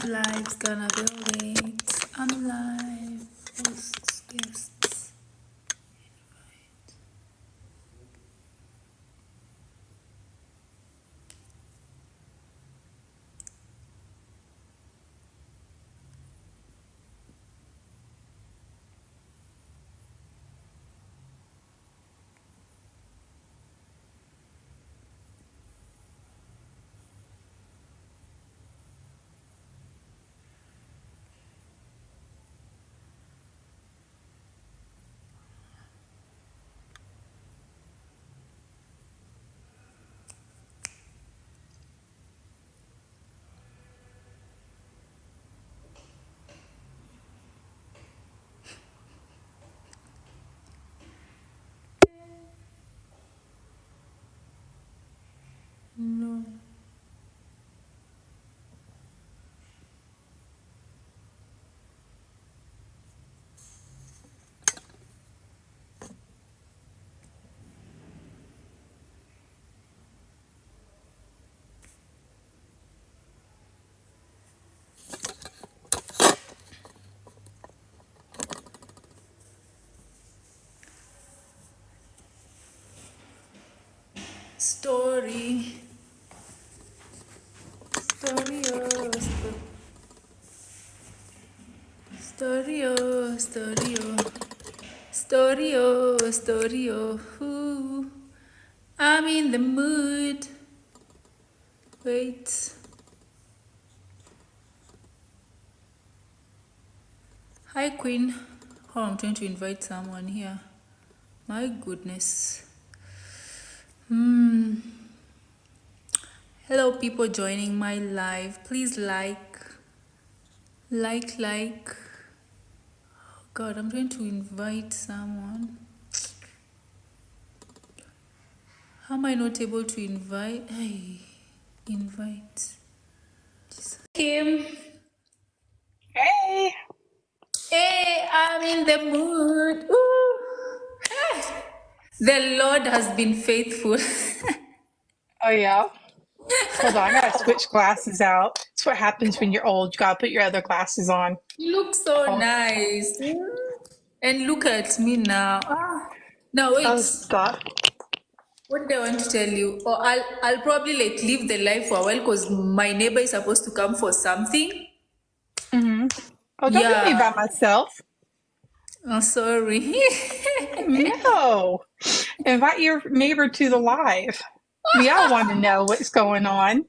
Live's gonna build it. I'm live. Hosts, guests. No. Story. Story, oh, story, oh, story, oh. Story, oh, story, oh. Ooh. I'm in the mood. Wait. Hi, Queen. Oh, I'm trying to invite someone here. My goodness. Hello, people joining my live. Please like. Oh God, I'm trying to invite someone. How am I not able to invite? Hey, invite. Kim. Hey. Hey, I'm in the mood. Ooh. Ah. The Lord has been faithful. Oh, yeah. Hold on. I got to switch glasses out. That's what happens when you're old. You got to put your other glasses on. You look so Oh, nice. And look at me now. Ah. Now wait. oh stop. What do I want to tell you? Or I'll probably like leave the live for a while because my neighbor is supposed to come for something. Mm-hmm. Oh, don't leave me Yeah. by myself. Oh, sorry. No. Invite your neighbor to the live. We all want to know what's going on.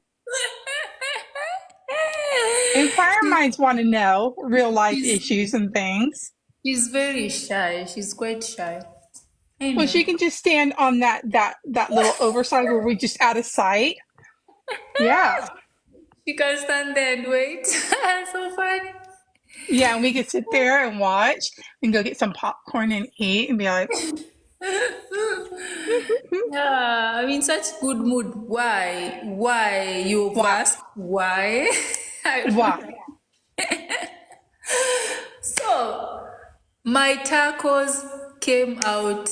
Inquire minds want to know real life she's issues and things. she's very shy. She's quite shy. Well, she Anyway. can just stand on that little overside where we just out of sight. Yeah. She can stand there and wait. So funny. Yeah, and we could sit there and watch and go get some popcorn and eat and be like, Yeah, I'm in such good mood. Why? Why? You've why? asked why? I don't Why? know. So, my tacos came out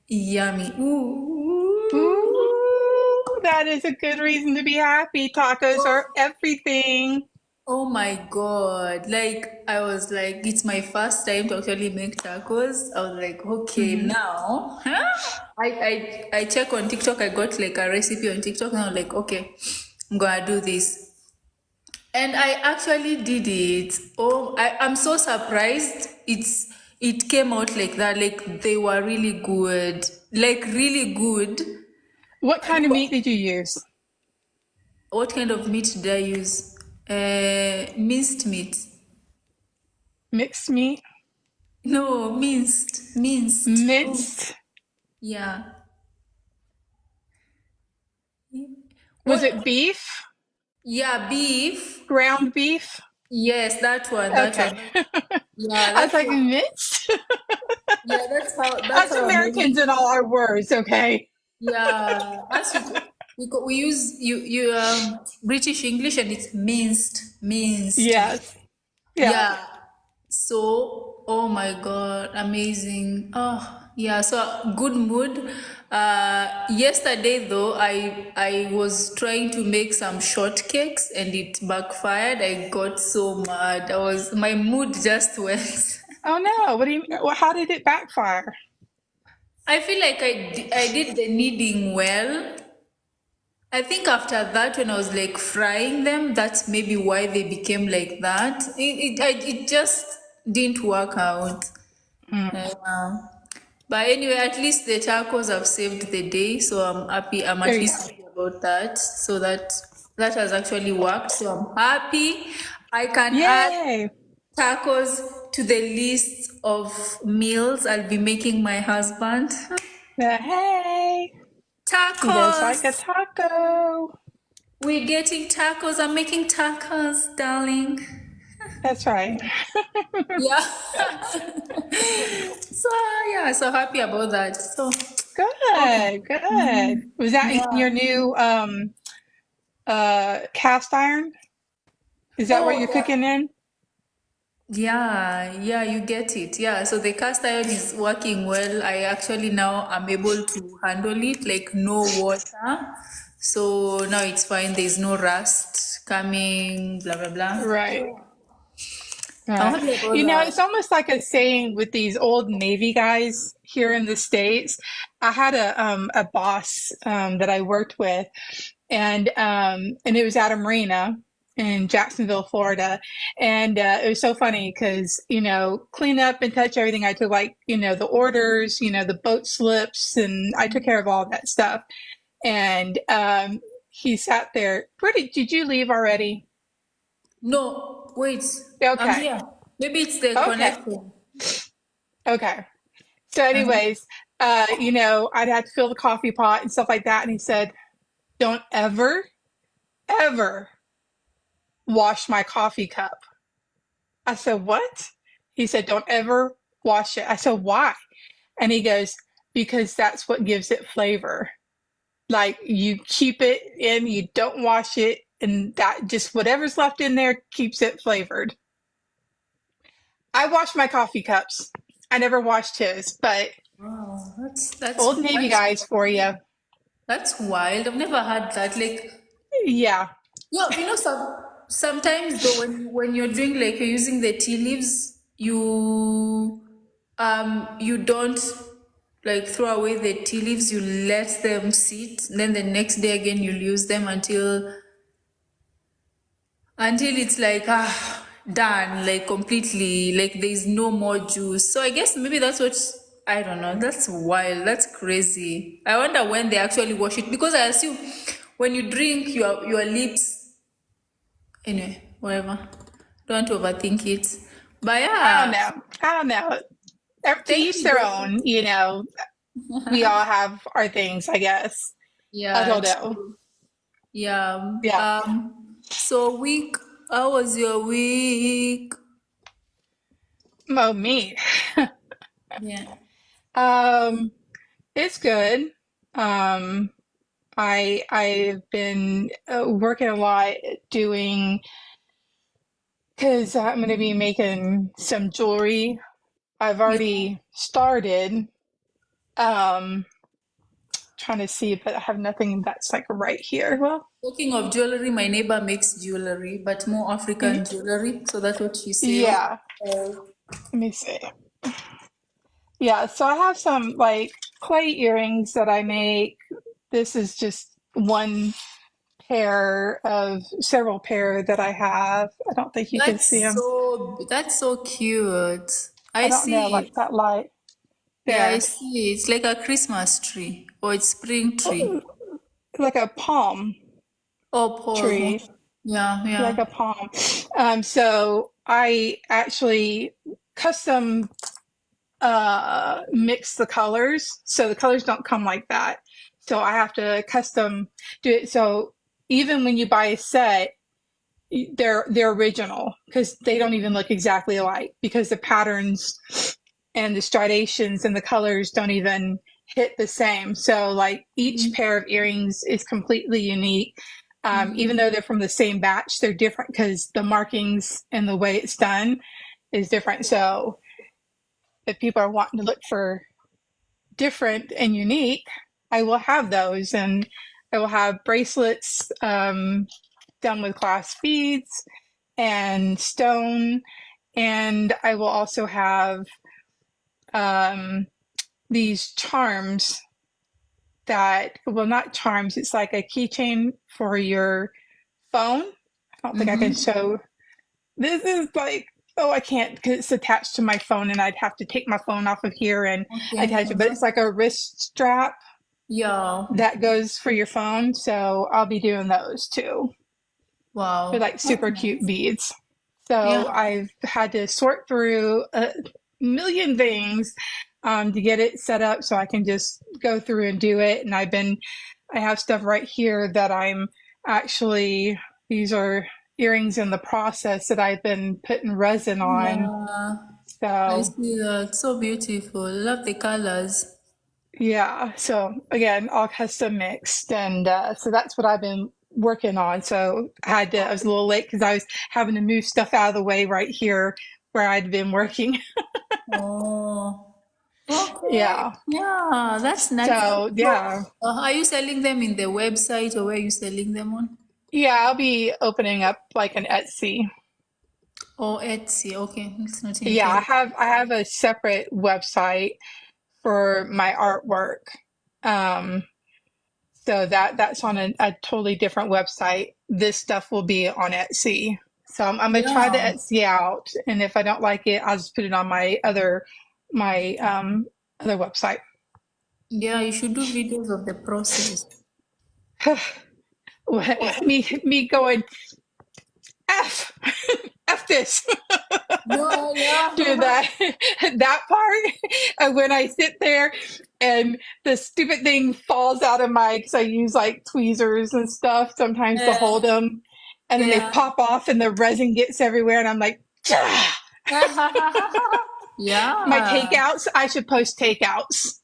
yummy. Ooh. Ooh, that is a good reason to be happy. Tacos are everything. Oh my God. Like, I was like, it's my first time to actually make tacos. I was like, okay, Hmm. now, huh? I check on TikTok. I got like a recipe on TikTok and I was like, okay, I'm gonna do this. And I actually did it. Oh, I'm so surprised. It came out like that. Like they were really good. Like really good. What kind of meat did you use? What kind of meat did I use? Minced meat. Mixed meat? No, minced. Minced. Oh, Minced? yeah. Was What? it beef? Yeah, beef. Ground beef? Yes, that one. That Okay. one. Yeah, I was that's like, what. minced? Yeah, that's Us how I made Americans it. and all our words, okay? Yeah, as we use you British English and it's minced. Yes. Yeah. Yeah. So, oh my God, amazing. Oh, yeah. So good mood. Yesterday though, I was trying to make some shortcakes and it backfired. I got so mad. My mood just went. Oh no, what do you, well, how did it backfire? I feel like I did the kneading well. I think after that, when I was like frying them, that's maybe why they became like that. It just didn't work out. Mm, Uh, but anyway, at least the tacos have saved the day, so I'm happy. I'm there at you least go. happy about that. So that has actually worked. So I'm happy. I can add Yay. tacos to the list of meals I'll be making my husband. Hey, he does Tacos. like a taco. We're getting tacos. I'm making tacos, darling. That's right. Yeah. So yeah, so happy about that. So okay. Good, good. Was that in Yeah. your new cast iron? Is that what Oh you're yeah. cooking in? Yeah, yeah, you get it. Yeah, so the cast iron is working well. I actually now am able to handle it, like no water. So now it's fine. There's no rust coming, blah blah blah. Right. So I'm Right. happy about You know, that. it's almost like a saying with these old Navy guys here in the States. I had a boss that I worked with, and it was at a marina in Jacksonville, Florida. And it was so funny because, you know, clean up and touch everything. I took, like, you know, the orders, you know, the boat slips, and I took care of all that stuff. And he sat there. Did you leave already? No, wait, I'm Okay. here. Maybe it's the Okay. connection. Okay. So, Uh-huh. anyways, you know, I'd have to fill the coffee pot and stuff like that. And he said, "Don't ever, ever wash my coffee cup." I said, "What?" He said, "Don't ever wash it." I said, "Why?" And he goes, "Because that's what gives it flavor. Like, you keep it in, you don't wash it, and that just whatever's left in there keeps it flavored." I wash my coffee cups. I never washed his, but Wow, old Navy guys for you. that's wild. I've never had that. Like, Yeah. sometimes though when you're doing like you're using the tea leaves, you don't like throw away the tea leaves. You let them sit. Then the next day again you'll use them until it's like done, like completely, like there's no more juice. So I guess maybe that's what, I don't know. That's wild. That's crazy. I wonder when they actually wash it, because I assume when you drink your lips, anyway, whatever, don't overthink it. But I don't yeah, know. I don't know. To thank each you their though. own, you know. We all have our things, I guess. I Yeah, don't know. true. Yeah. Yeah. So week, how was your week? Oh, me. Yeah. Um, it's good. Um, I've been working a lot doing because I'm going to be making some jewelry. I've Yeah. already started. Um, trying to see, but I have nothing that's like right here. Well, Talking of jewelry, my neighbor makes jewelry, but more y- African jewelry. So that's what she sells. yeah. Uh, Let me see. Yeah, so I have some like clay earrings that I make. This is just one pair of several pair that I have. I don't think you can see them. that's so cute. I I don't know, see like it. that light Yeah, I there. see it. It's like a Christmas tree or it's spring tree. Like a palm Oh, Paul. tree, Okay. Yeah, like yeah. a palm. So I actually custom mix the colors. So the colors don't come like that. So I have to custom do it. So even when you buy a set, they're original because they don't even look exactly alike because the patterns and the striations and the colors don't even hit the same. So like each pair of earrings is completely unique. Even though they're from the same batch, they're different because the markings and the way it's done is different. So if people are wanting to look for different and unique, I will have those, and I will have bracelets done with glass beads and stone, and I will also have um, these charms that, well, not charms, it's like a keychain for your phone. I don't think I can Mm-hmm. show. This is like, oh, I can't because it's attached to my phone and I'd have to take my phone off of here and Okay. attach it. But it's like a wrist strap Yeah. that goes for your phone. So I'll be doing those too. They're Wow. like That's super cute nice. beads. Yeah. So I've had to sort through a million things to get it set up so I can just go through and do it. And I have stuff right here that I'm actually, these are earrings in the process that I've been putting resin on. Yeah. I So see that. So beautiful. Love the colors. yeah, so again, all custom mixed. And so that's what I've been working on. So I was a little late because I was having to move stuff out of the way right here where I'd been working. Oh, okay. Yeah. Yeah, that's nice. So So, yeah. are you selling them in the website or where are you selling them on? Yeah, I'll be opening up like an Etsy. Oh, Etsy. Okay, it's not in Yeah, Kenya. I have a separate website for my artwork. Um, so that's on a totally different website. This stuff will be on Etsy. So I'm gonna try the Yeah. Etsy out, and if I don't like it, I'll just put it on my other website. Yeah, you should do videos of the process. Me going F F this. Yeah, Do yeah. that that part. And when I sit there and the stupid thing falls out of my, because I use like tweezers and stuff sometimes to hold them, and then they Yeah. pop off and the resin gets everywhere, and I'm like, "Gah!" My Yeah. takeouts. I should post takeouts.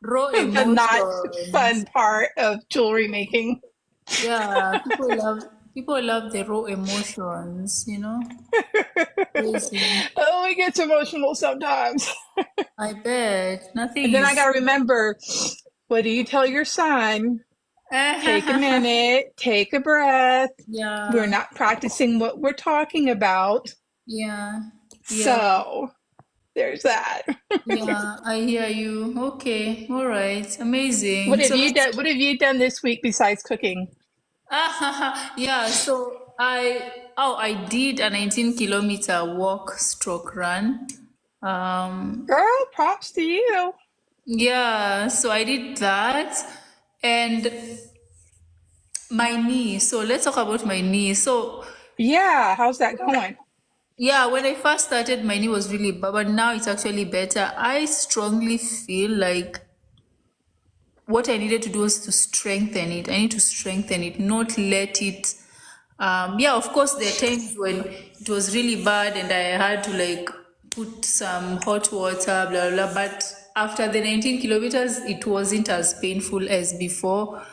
Raw The not emotions. fun part of jewelry making. Yeah, people love the raw emotions, you know? Crazy. Oh, it gets emotional sometimes. I bet. And Nothing then I is got to remember, what do you tell your son? Take a minute, take a breath. We're Yeah, not practicing what we're talking about. yeah, yeah, So there's that. yeah. I hear you. Okay, all right. Amazing. So let's What have you done this week besides cooking? yeah, so I did a 19-kilometer walk stroke run. Um Girl, props to you. yeah, so I did that and my knee. So let's talk about my knee. So Yeah, how's that going? yeah, when I first started, my knee was really bad, but now it's actually better. I strongly feel like what I needed to do was to strengthen it. I need to strengthen it, not let it. Yeah, of course, there are times when it was really bad and I had to like put some hot water, blah, blah, blah. But after the 19 kilometers, it wasn't as painful as before.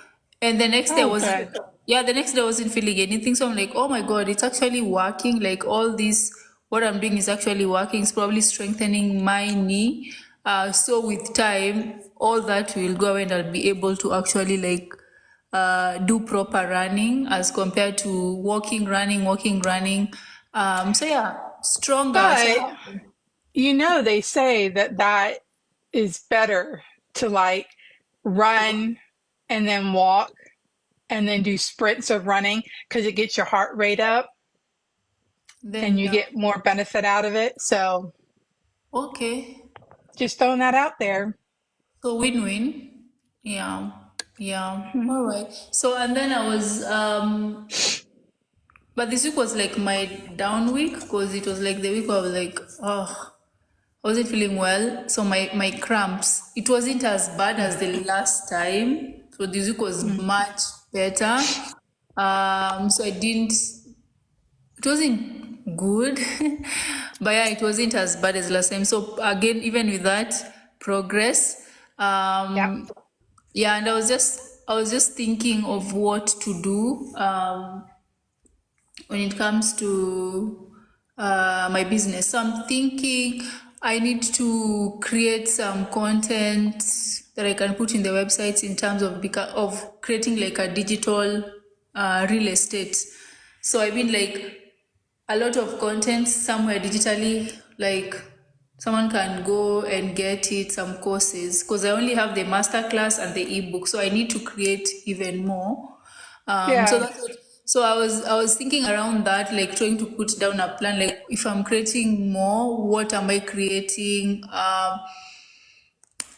And the next day, I Oh, wasn't, good. yeah, the next day I wasn't feeling anything. So I'm like, oh my God, it's actually working. Like all this, what I'm doing is actually working. It's probably strengthening my knee. So with time, all that will go and I'll be able to actually like do proper running as compared to walking, running, walking, running. So yeah, stronger. But So you know, they say that that is better to like run and then walk and then do sprints of running because it gets your heart rate up and then you yeah, get more benefit out of it. So okay. just throwing that out there. So win-win. Yeah, yeah. Mhm. All right. So and then I was but this week was like my down week because it was like the week where I was like, oh, I wasn't feeling well. So my cramps, it wasn't as bad as the last time. So this week was Mm. much better. So I didn't, it wasn't good, but yeah, it wasn't as bad as last time. So again, even with that progress, Yep. yeah, and I was just thinking of what to do. When it comes to my business. So I'm thinking I need to create some content that I can put in the websites in terms of creating like a digital real estate. So I mean like a lot of content somewhere digitally, like someone can go and get it, some courses, because I only have the masterclass and the ebook, so I need to create even more. So Yeah. that's what, so I was thinking around that, like trying to put down a plan, like if I'm creating more, what am I creating?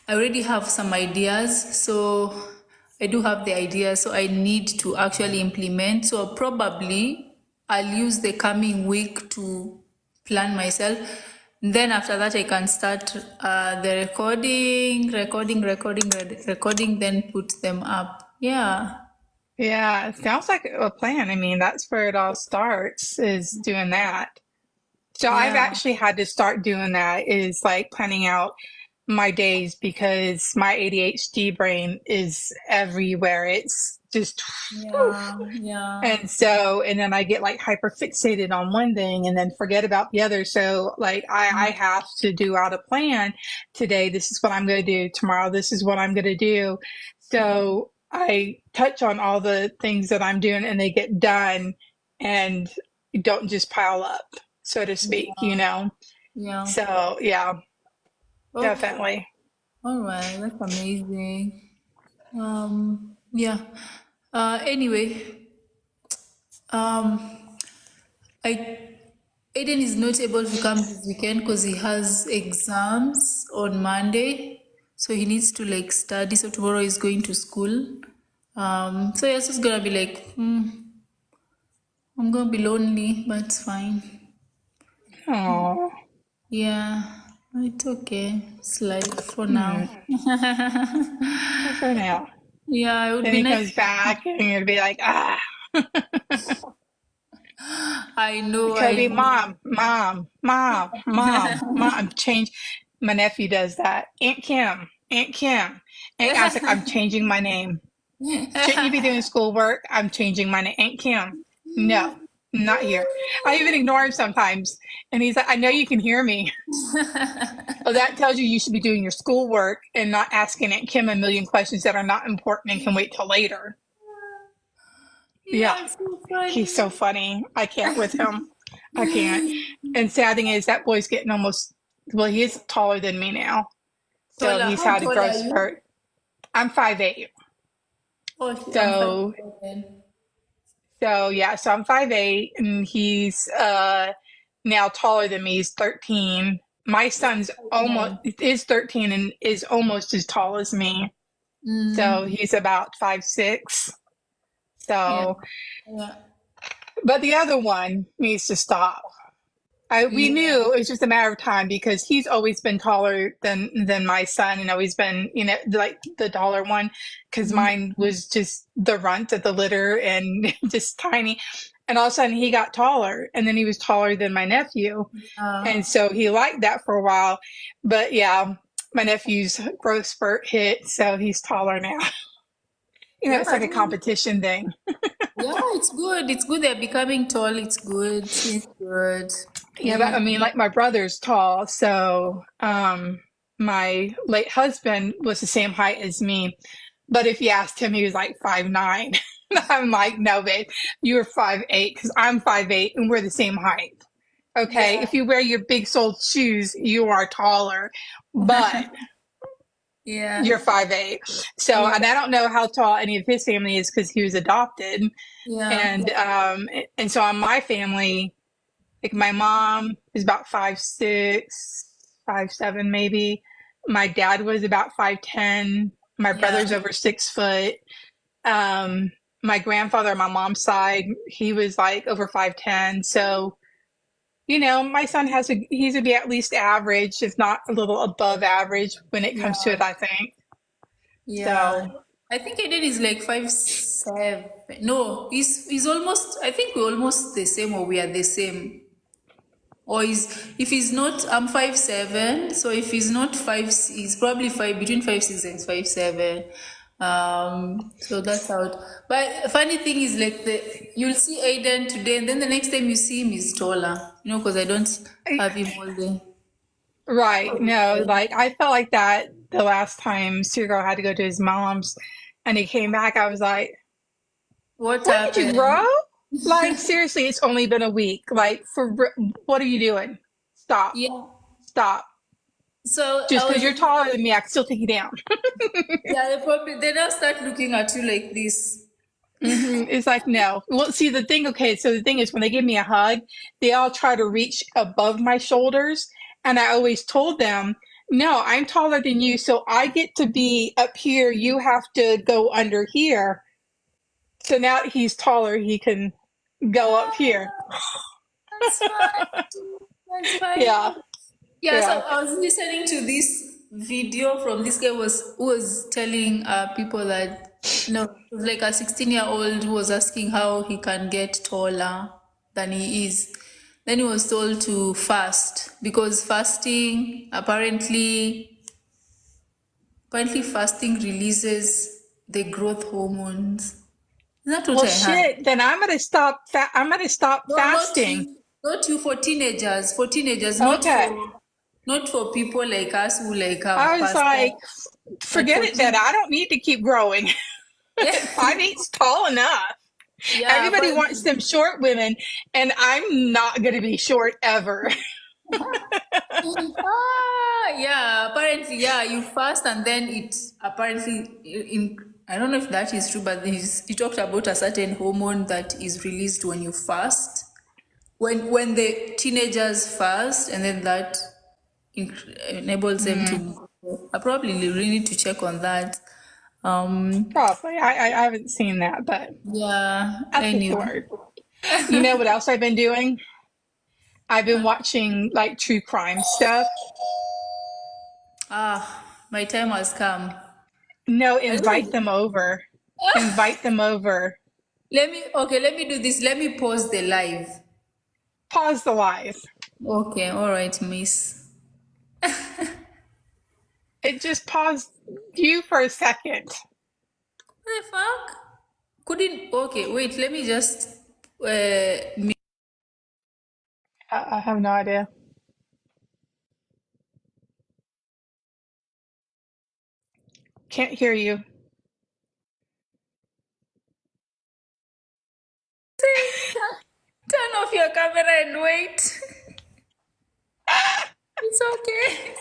I already have some ideas, so I do have the ideas, so I need to actually implement. So probably I'll use the coming week to plan myself. Then after that, I can start the recording, then put them up. Yeah, Yeah. It sounds like a plan. I mean, that's where it all starts, is doing that. So I've yeah, actually had to start doing that, is like planning out my days, because my ADHD brain is everywhere. It's just, whew. yeah, yeah, And so, and then I get like hyper fixated on one thing and then forget about the other. So like I have to do out a plan. Today, this is what I'm going to do. Tomorrow, this is what I'm going to do. So I touch on all the things that I'm doing and they get done and don't just pile up, so to speak, you know? yeah. So yeah, Okay, definitely. all right, that's amazing. Yeah. Anyway, um, I Aiden is not able to come this weekend because he has exams on Monday, so he needs to like study. So tomorrow he's going to school. So yes, it's gonna be like, I'm gonna be lonely, but it's fine. Oh, Yeah, it's okay. It's life for now. for now. Yeah, it would Then be he nice. comes back and you'll be like, ah. I know, I Kobe, know. mom, change. My nephew does that. Aunt Kim. And I was like, I'm changing my name. Shouldn't you be doing schoolwork? I'm changing my name. Aunt Kim. No, not here. I even ignore him sometimes. And he's like, I know you can hear me. Oh, that tells you you should be doing your schoolwork and not asking Aunt Kim a million questions that are not important and can wait till later. Yeah, Yeah, it's so he's so funny. funny. I can't with him. I can't. And sad thing is that boy's getting almost, well, he is taller than me now. So Tola, he's how had a tall growth are you? spurt. I'm 5'8". Oh, I'm So 5'7". so I'm 5'8", and he's now taller than me. He's 13. My son's almost 9. is 13 and is almost as tall as me. So Mm, he's about 5'6". yeah, So, yeah, but the other one needs to stop. We yeah. knew it was just a matter of time, because he's always been taller than my son, and always been, you know, like the taller one, because Mm, mine was just the runt of the litter and just tiny. And all of a sudden he got taller, and then he was taller than my nephew. And so he liked that for a while. But yeah, my nephew's growth spurt hit, so he's taller now. You know, yeah, it's like a competition thing. yeah, it's good. It's good they're becoming tall. It's good. It's good. Yeah, but I Yeah. mean, like my brother's tall, so my late husband was the same height as me. But if you asked him, he was like 5'9". I'm like, no, babe, you're 5'8", because I'm 5'8", and we're the same height. Okay, Yeah. if you wear your big soled shoes, you are taller, but Yeah. you're 5'8". So, Yeah. and I don't know how tall any of his family is, because he was adopted, Yeah. and so on my family. Like my mom is about 5'6", 5'7", maybe. My dad was about 5'10". My Yeah. brother's over 6 foot. Um, my grandfather on my mom's side, he was like over 5'10". So, you know, my son he's to be at least average, if not a little above average when it comes to Yeah. it, I think. Yeah. So, I think Aiden is like 5'7". No, he's almost. I think we're almost the same, or we are the same. Or if he's not, I'm 5'7". So if he's not he's probably between 5'6" and 5'7". So that's how it, but funny thing is like you'll see Aiden today and then the next time you see him he's taller, because I don't have him all day. right. No, like I felt like that the last time Cyril had to go to his mom's and he came back, I was like, What when did you grow? happened? Like, seriously, it's only been a week. Like, what are you doing? Stop. Yeah. Stop. So Just I because was, you're taller than me, I can still take you down. yeah, they now start looking at you like this. It's like, no. Well, see, so the thing is, when they give me a hug, they all try to reach above my shoulders. And I always told them, no, I'm taller than you, so I get to be up here. You have to go under here. So now that he's taller, he can go up here. Ah, that's fine. That's Yeah, fine. Yeah, so yeah. I was listening to this video from this guy who was telling people that no, it was like a 16-year-old who was asking how he can get taller than he is. Then he was told to fast because apparently fasting releases the growth hormones. Is that what Well, I heard? shit. Then I'm gonna stop. I'm gonna stop No, fasting. not you for teenagers. For teenagers, Okay. not for people like us who like have I was passed like, that. But forget for it. Then teen, I don't need to keep growing. yeah, 5'8's tall enough. yeah, Everybody wants them short women, and I'm not gonna be short ever. yeah. Apparently, yeah, you fast and then it apparently in. I don't know if that is true, but he talked about a certain hormone that is released when you fast. When the teenagers fast, and then that enables them Mm, to. I probably really need to check on that. Um, probably. I haven't seen that, but yeah. I'll take your Anyway, word. You know what else I've been doing? I've been watching like true crime stuff. my time has come. No, I invite don't. them over. Invite them over. Let me do this. Let me pause the live. Pause the live. Okay, all right, miss. It just paused you for a second. What the fuck? Couldn't. Okay, wait. Let me just. Uh, I have no idea. Can't hear you. turn off your camera and wait. It's okay.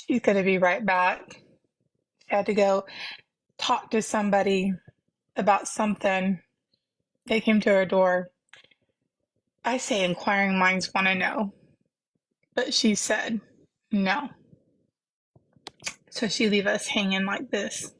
She's going to be right back. She had to go talk to somebody about something. They came to her door. I say inquiring minds want to know, but she said no. So she leave us hanging like this.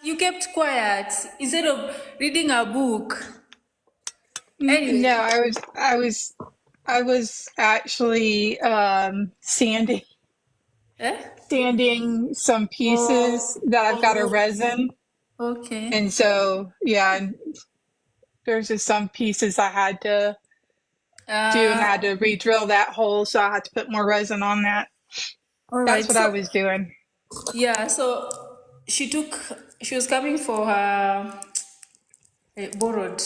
You kept quiet instead of reading a book. No, Anyway, I was actually eh? sanding some pieces Oh, that I've got a oh, resin, okay. and so yeah, and there's just some pieces I had to do, and Uh, I had to re-drill that hole, so I had to put more resin on that. all That's right. what So I was doing. yeah, so she took. She was coming for her borrowed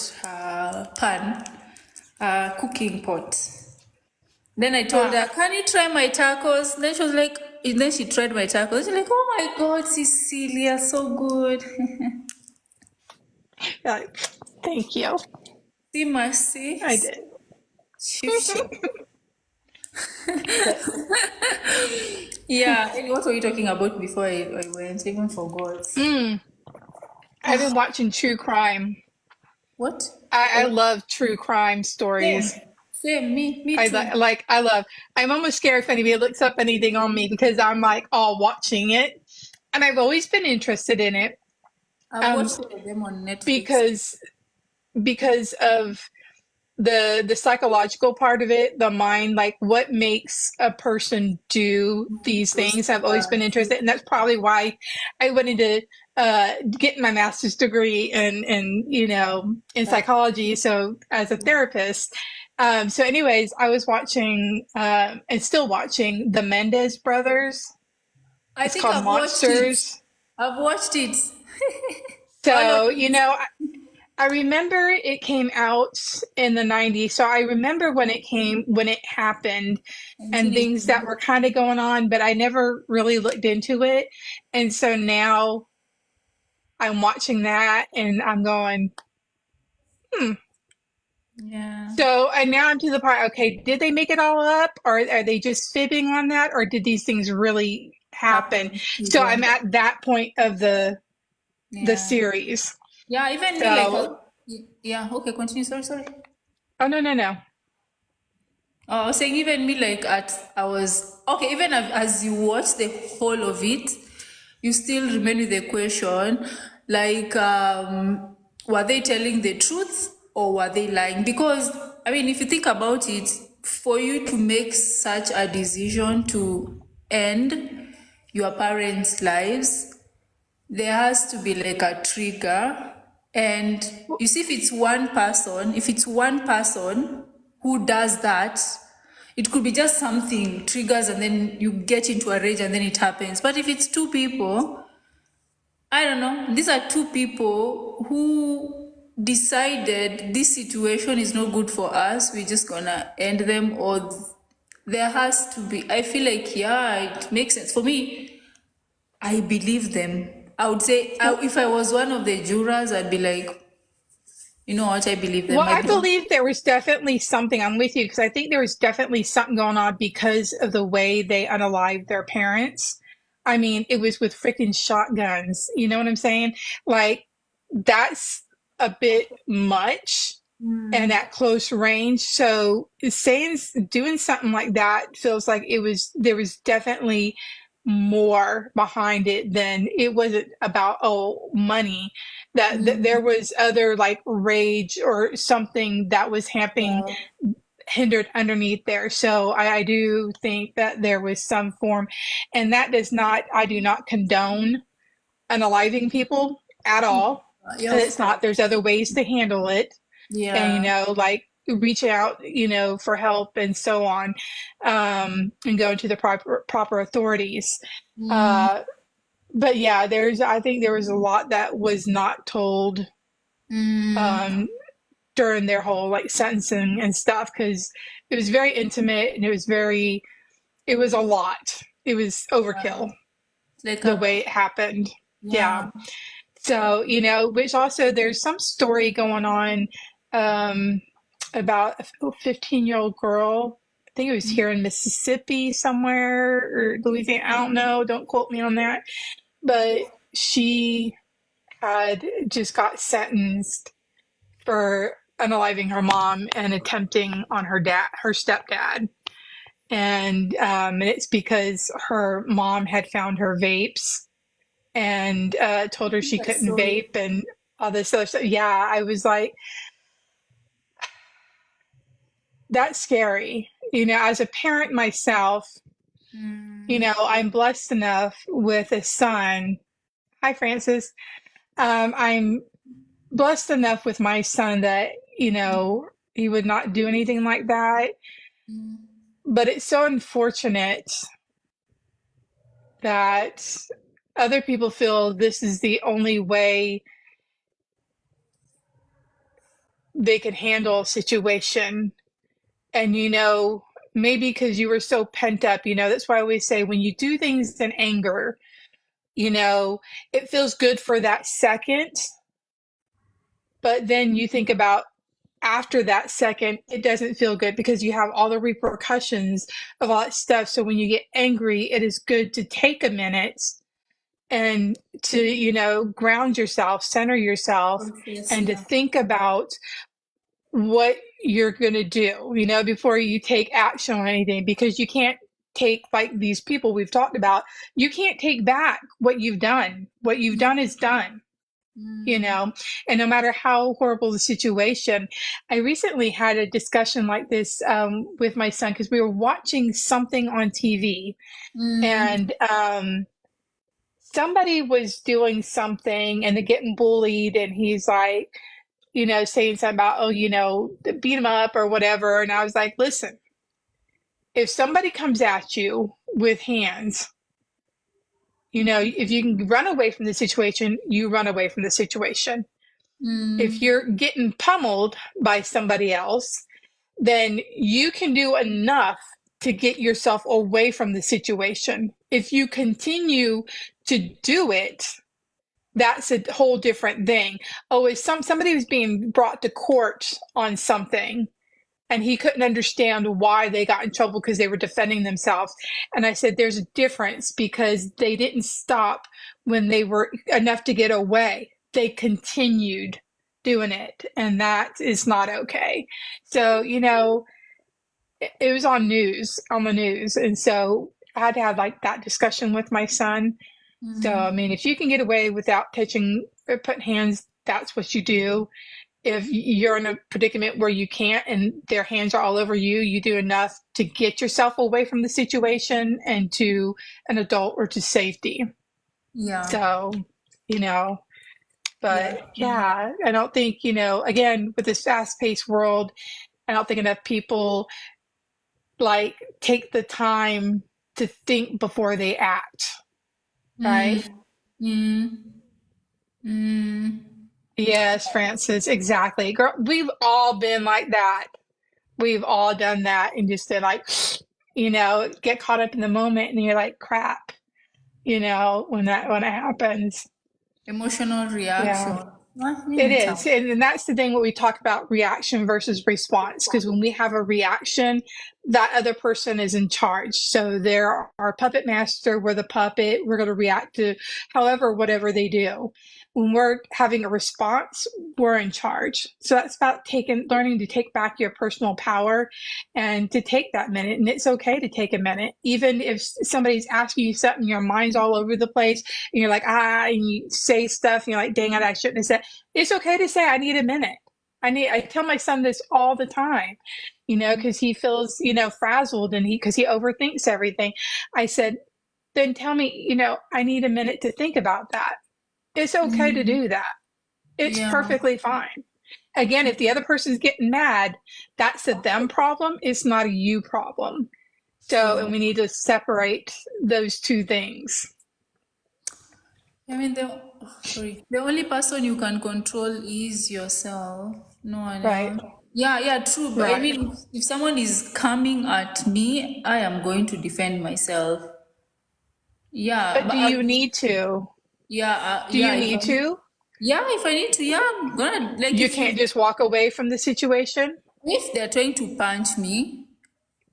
pan, cooking pot. Then I told Ah, her, "Can you try my tacos?" Then she was like, and then she tried my tacos. She's like, "Oh my God, Cecilia, so good." like, thank you. See, mercy. I did. Chief. But Yeah. And what were you talking about before I went? Even forgot. mm, I've been watching true crime. What? I Oh, love true crime same. stories. Same. Me I too. like I love. I'm almost scared if anybody looks up anything on me because I'm like all watching it, and I've always been interested in it. I've Um, watched all of them on Netflix. because of the psychological part of it, the mind, like what makes a person do these Those, things. I've always been interested, and that's probably why I wanted to get my master's degree in psychology. So as a therapist. So anyways, I was watching and still watching the Mendez brothers. I It's think called I've watched it. Monsters. I've watched it. All of So, it. I remember it came out in the 90s. So I remember when it happened Until and it. things that were kind of going on, but I never really looked into it. And so now I'm watching that and I'm going, hmm. Yeah. So, and now I'm to the part, okay, did they make it all up or are they just fibbing on that or did these things really happen? Happened to So I'm them. at that point of the Yeah. series. Yeah. Even me, like, So, yeah. Okay. Continue. Sorry. Sorry. oh no, no, no. I was saying, even me, like, I was okay. Even as you watch the whole of it, you still remain with the question, like, were they telling the truth or were they lying? Because I mean, if you think about it, for you to make such a decision to end your parents' lives, there has to be like a trigger. And you see, if it's one person who does that, it could be just something triggers and then you get into a rage and then it happens. But if it's two people, I don't know, these are two people who decided this situation is not good for us, we're just gonna end them, or there has to be, I feel like, yeah, it makes sense for me. I believe them. I would say, if I was one of the jurors, I'd be like, you know what, I believe them. Well, I I believe. believe there was definitely something. I'm with you because I think there was definitely something going on because of the way they unalived their parents. I mean, it was with freaking shotguns. You know what I'm saying? Like, that's a bit much and at close range. So doing something like that feels like there was definitely more behind it than it wasn't about, oh, money, that there was other like rage or something that was happening Yeah. hindered underneath there. So I do think that there was some form, and that does not, I do not condone unaliving people at all Yeah, because of it's not, course. there's other ways to handle it. And, Yeah. like reach out, for help and so on, and go to the proper authorities. Mm, Uh, but yeah, I think there was a lot that was not told, mm, um, during their whole like sentencing and stuff because it was very intimate and it was a lot. It was overkill like the a, way it happened. Yeah. yeah. So, which also there's some story going on, um, about a 15-year-old girl. I think it was here in Mississippi somewhere or Louisiana. I don't know. Don't quote me on that. But she had just got sentenced for unaliving her mom and attempting on her stepdad. And it's because her mom had found her vapes and told her she That's couldn't so. vape and all this other stuff. Yeah, I was like, that's scary. As a parent myself, Mm, I'm blessed enough with a son. Hi, Francis. I'm blessed enough with my son that, he would not do anything like that. mm, But it's so unfortunate that other people feel this is the only way they can handle a situation. And, maybe because you were so pent up, that's why I always say when you do things in anger, it feels good for that second. But then you think about after that second, it doesn't feel good because you have all the repercussions of all that stuff. So when you get angry, it is good to take a minute and to, ground yourself, center yourself, process, and to yeah. think about what you're going to do, before you take action on anything, because you can't take, like these people we've talked about, you can't take back what you've done. What you've done is done, you Mm, know, and no matter how horrible the situation. I recently had a discussion like this with my son because we were watching something on TV, mm, and somebody was doing something and they're getting bullied, and he's like, saying something about, oh, beat him up or whatever. And I was like, listen, if somebody comes at you with hands, if you can run away from the situation, you run away from the situation. If mm, you're getting pummeled by somebody else, then you can do enough to get yourself away from the situation. If you continue to do it, that's a whole different thing. Oh, if somebody was being brought to court on something and he couldn't understand why they got in trouble because they were defending themselves. And I said, there's a difference because they didn't stop when they were enough to get away. They continued doing it, and that is not okay. So, it was on the news. And so I had to have like that discussion with my son. So, I mm, mean, if you can get away without touching or putting hands, that's what you do. If you're in a predicament where you can't and their hands are all over you, you do enough to get yourself away from the situation and to an adult or to safety. yeah, So, you know, but yeah. yeah, I don't think, again, with this fast paced world, I don't think enough people like take the time to think before they act, Mm, right? mm, mm. Yes, Francis, exactly. Girl, we've all been like that. We've all done that and just been like, get caught up in the moment and you're like, crap, when it happens. Emotional Yeah. reaction. Ah, It mimi is. tam. And that's the thing when we talk about reaction versus response. Because when we have a reaction, that other person is in charge. So they're our puppet master, we're the puppet, we're going to react to whatever they do. When we're having a response, we're in charge. So that's about learning to take back your personal power and to take that minute. And it's okay to take a minute. Even if somebody's asking you something, your mind's all over the place, and you're like, and you say stuff, and you're like, dang it, I shouldn't have said. It's okay to say I need a minute. I tell my son this all the time, because he feels, frazzled and because he overthinks everything. I said, then tell me, I need a minute to think about that. It's okay to Mm, do that. It's yeah. perfectly fine. Again, if the other person's getting mad, that's a them problem. It's not a you problem. So, and True. we need to separate those two things. I mean, sorry, the only person you can control is yourself. No one Right. else. Yeah, yeah, true. But I Right. mean, if someone is coming at me, I am going to defend myself. Yeah, But but do you need to? Do yeah. you need to? If I need to, yeah, I'm gonna like You can't just walk away from the situation. if they're trying to punch me,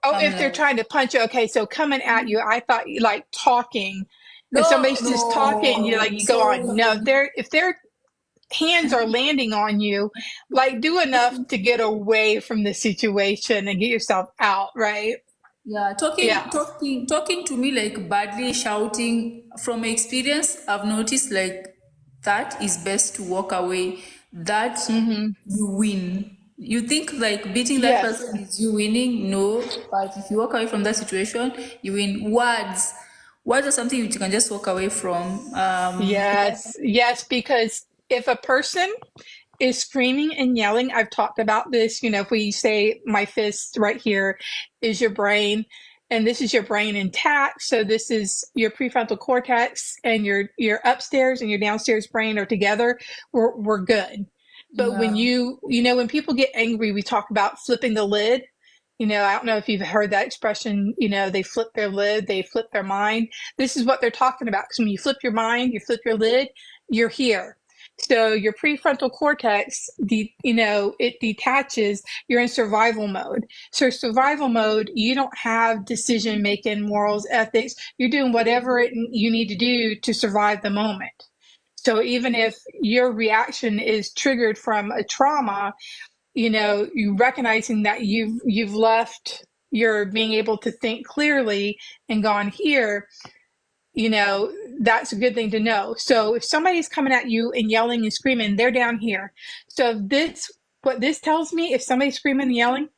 Oh, I'm if they're like, trying to punch you, okay. So coming at you, I thought you like talking. If no, somebody's just talking, no, you go on. No, so if their hands are landing on you, like do enough to get away from the situation and get yourself out, right? Yeah, Yeah. talking to me like badly, shouting. From experience, I've noticed like that is best to walk away. That Hmm. you win. You think like beating that Yes. person is you winning? No, but if you walk away from that situation, you win. Words are something you can just walk away from. Yes. Yes. Because if a person is screaming and yelling, I've talked about this. If we say my fist right here is your brain, and this is your brain intact. So this is your prefrontal cortex, and your upstairs and your downstairs brain are together. We're good. But when Yeah, when people get angry, we talk about flipping the lid. I don't know if you've heard that expression, they flip their lid, they flip their mind. This is what they're talking about. Because when you flip your mind, you flip your lid, you're here. So your prefrontal cortex, it detaches. You're in survival mode. So survival mode, you don't have decision making, morals, ethics. You're doing whatever you need to do to survive the moment. So even if your reaction is triggered from a trauma, you recognizing that you've left your being able to think clearly and gone here, you know, that's a good thing to know. So if somebody's coming at you and yelling and screaming, they're down here. So what this tells me, if somebody's screaming and yelling,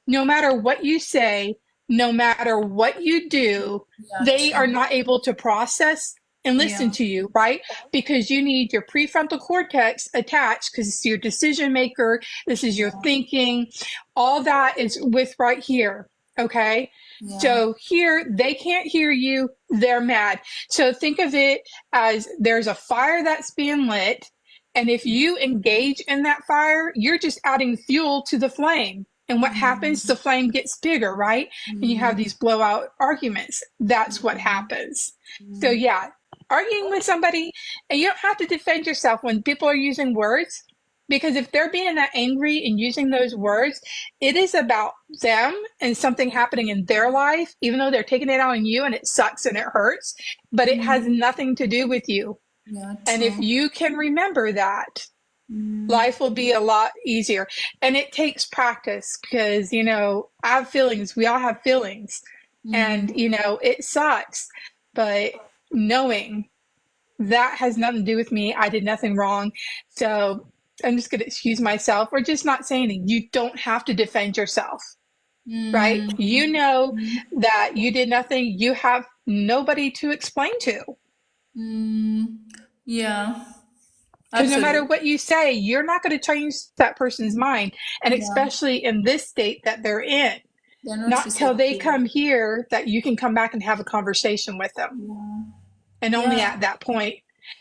no matter what you say, no matter what you do, yeah, they are true. not able to process and listen Yeah, to you, right? Because you need your prefrontal cortex attached because it's your decision maker. This is your thinking. All that is with right here. Okay. yeah, So here they can't hear you. They're mad. So think of it as there's a fire that's being lit. And if you engage in that fire, you're just adding fuel to the flame. And what happens? The flame gets bigger, right? And you have these blowout arguments. That's what happens. So, yeah, arguing with somebody, and you don't have to defend yourself when people are using words, because if they're being that angry and using those words, it is about them and something happening in their life, even though they're taking it out on you and it sucks and it hurts, but it has nothing to do with you. yeah, And if true. you can remember that, life will be a lot easier. And it takes practice because, I have feelings. We all have feelings. And, it sucks. But knowing that has nothing to do with me, I did nothing wrong. So I'm just going to excuse myself or just not say anything. You don't have to defend yourself, right? You know that you did nothing. You have nobody to explain to. Yeah, Because no matter absolutely. what you say, you're not going to change that person's mind. And Yeah, especially in this state that they're in, they're not not till they receptive. come here that you can come back and have a conversation with them. And only Yeah, at that point.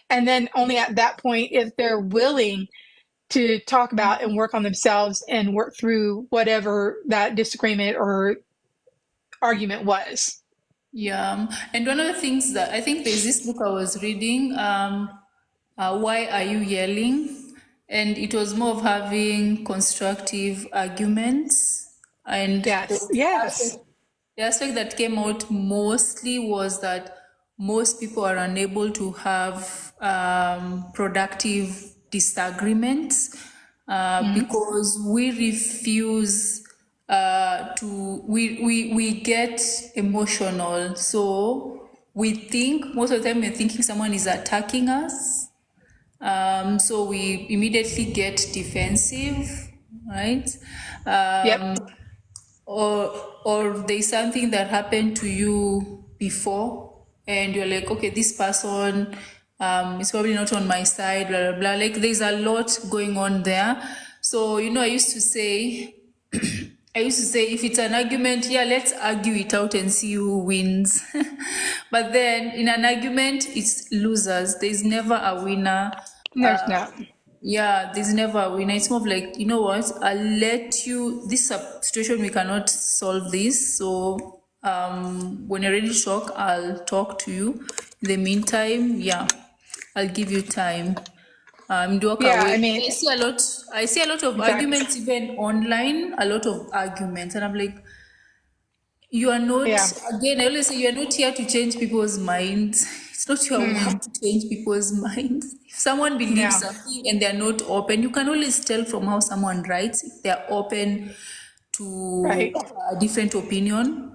And then only at that point, if they're willing to talk about and work on themselves and work through whatever that disagreement or argument was. yeah. And one of the things that I think there's this book I was reading, Why Are You Yelling? And it was more of having constructive arguments. And Yes. Yes. the aspect that came out mostly was that most people are unable to have productive disagreements Mm-hmm. because we refuse we get emotional. So we think most of the time we're thinking someone is attacking us. So we immediately get defensive, right? Yep. Um, or there's something that happened to you before and you're like, okay, this person is probably not on my side, blah blah blah. Like there's a lot going on there. So I used to say if it's an argument, yeah, let's argue it out and see who wins. But then in an argument it's losers, there's never a winner. There's not. Yeah, there's never a winner. It's more of like, you know what, I'll let you, this is a situation we cannot solve this. So when you're ready to talk, I'll talk to you. In the meantime, yeah, I'll give you time. Do walk Yeah. I away. mean, I see a lot of exactly. arguments, even online, a lot of arguments. And I'm like, you are not, Yeah. again, I always say you are not here to change people's minds. It's not your Mm-hmm. work to change people's minds. If someone believes Yeah. something and they're not open, you can always tell from how someone writes if they're open to Right. a different opinion.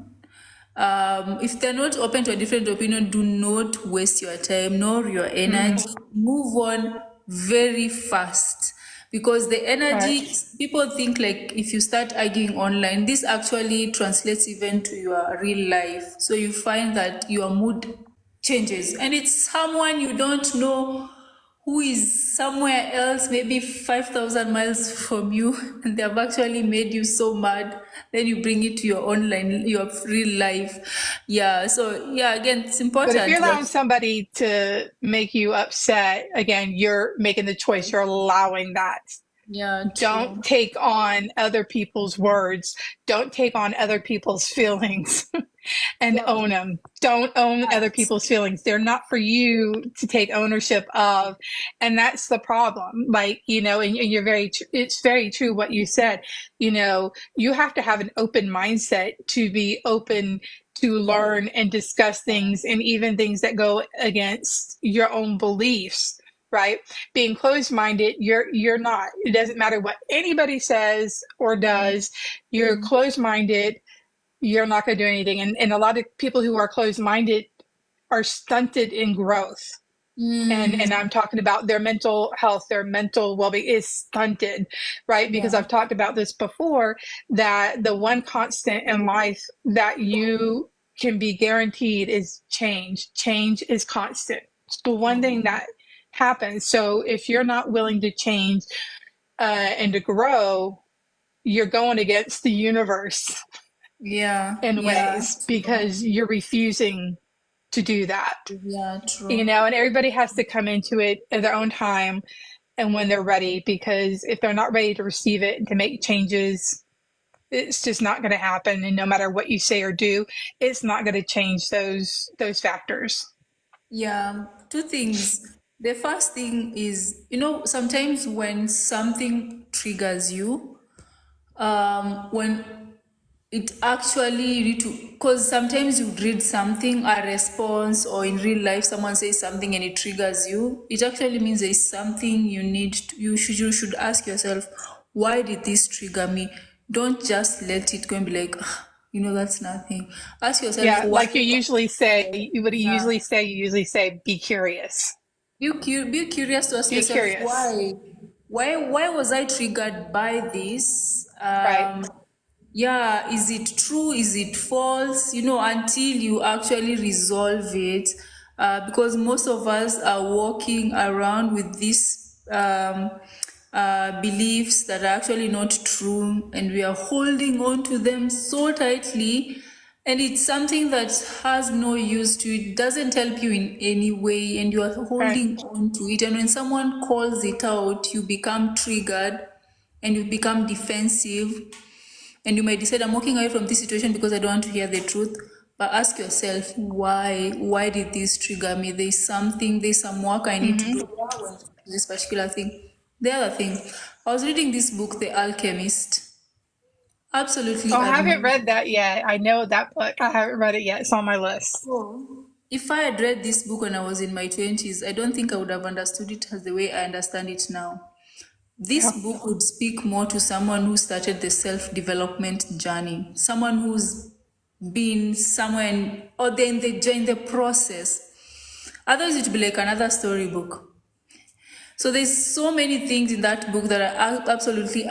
If they're not open to a different opinion, do not waste your time nor your energy. Move on very fast, because the Right. energy, people think like if you start arguing online, this actually translates even to your real life. So you find that your mood changes, and it's someone you don't know who is somewhere else, maybe 5,000 miles from you, and they have actually made you so mad. Then you bring it to your online, your real life. Yeah. So, yeah, again, it's But if you're important. allowing somebody to make you upset, again, you're making the choice. You're allowing that. Yeah, Don't true. take on other people's words. Don't take on other people's feelings and Yeah. own them. Don't own other Right. people's feelings. They're not for you to take ownership of. And that's the problem. Like, and you're it's very true what you said. You have to have an open mindset to be open to learn and discuss things, and even things that go against your own beliefs, right? Being closed-minded, you're not. It doesn't matter what anybody says or does. You're Mm. closed-minded, you're not going to do anything. And a lot of people who are closed-minded are stunted in growth. And Mm. I'm talking about their mental health, their mental well-being is stunted, right? Because Yeah. I've talked about this before, that the one constant in life that you can be guaranteed is change. Change is constant. It's the one thing that happens. So if you're not willing to change and to grow, you're going against the universe Yeah. in Yeah. ways, because you're refusing to do that. Yeah, true. And everybody has to come into it at their own time and when they're ready, because if they're not ready to receive it and to make changes, it's just not going to happen. And no matter what you say or do, it's not going to change those factors. Yeah, two things. The first thing is, sometimes when something triggers you, when it actually you need to, because sometimes you read something, a response, or in real life someone says something and it triggers you, it actually means there is something you should ask yourself, why did this trigger me? Don't just let it go and be like, "Ah, that's nothing." Ask yourself Yeah, why. like you usually say, what do you Yeah. usually say? You usually say, be curious. Be curious to ask Be yourself curious. why was I triggered by this? Right. Yeah, is it true? Is it false? Until you actually resolve it, because most of us are walking around with these beliefs that are actually not true, and we are holding on to them so tightly, and it's something that has no use to you. It doesn't help you in any way, and you are Right. holding on to it. And when someone calls it out, you become triggered and you become defensive, and you might decide, I'm walking away from this situation because I don't want to hear the truth. But ask yourself, why did this trigger me? There's some work I need to Mm-hmm. do with this particular thing. The other thing, I was reading this book, The Alchemist. Oh, Absolutely I haven't amazing. read that yet. I know that book. I haven't read it yet. It's on my list. So, if I had read this book when I was in my 20s, I don't think I would have understood it as the way I understand it now. This Yeah. book would speak more to someone who started the self-development journey, someone who's been somewhere or they're in the process. Otherwise, it would be like another storybook. So there's so many things in that book that are absolutely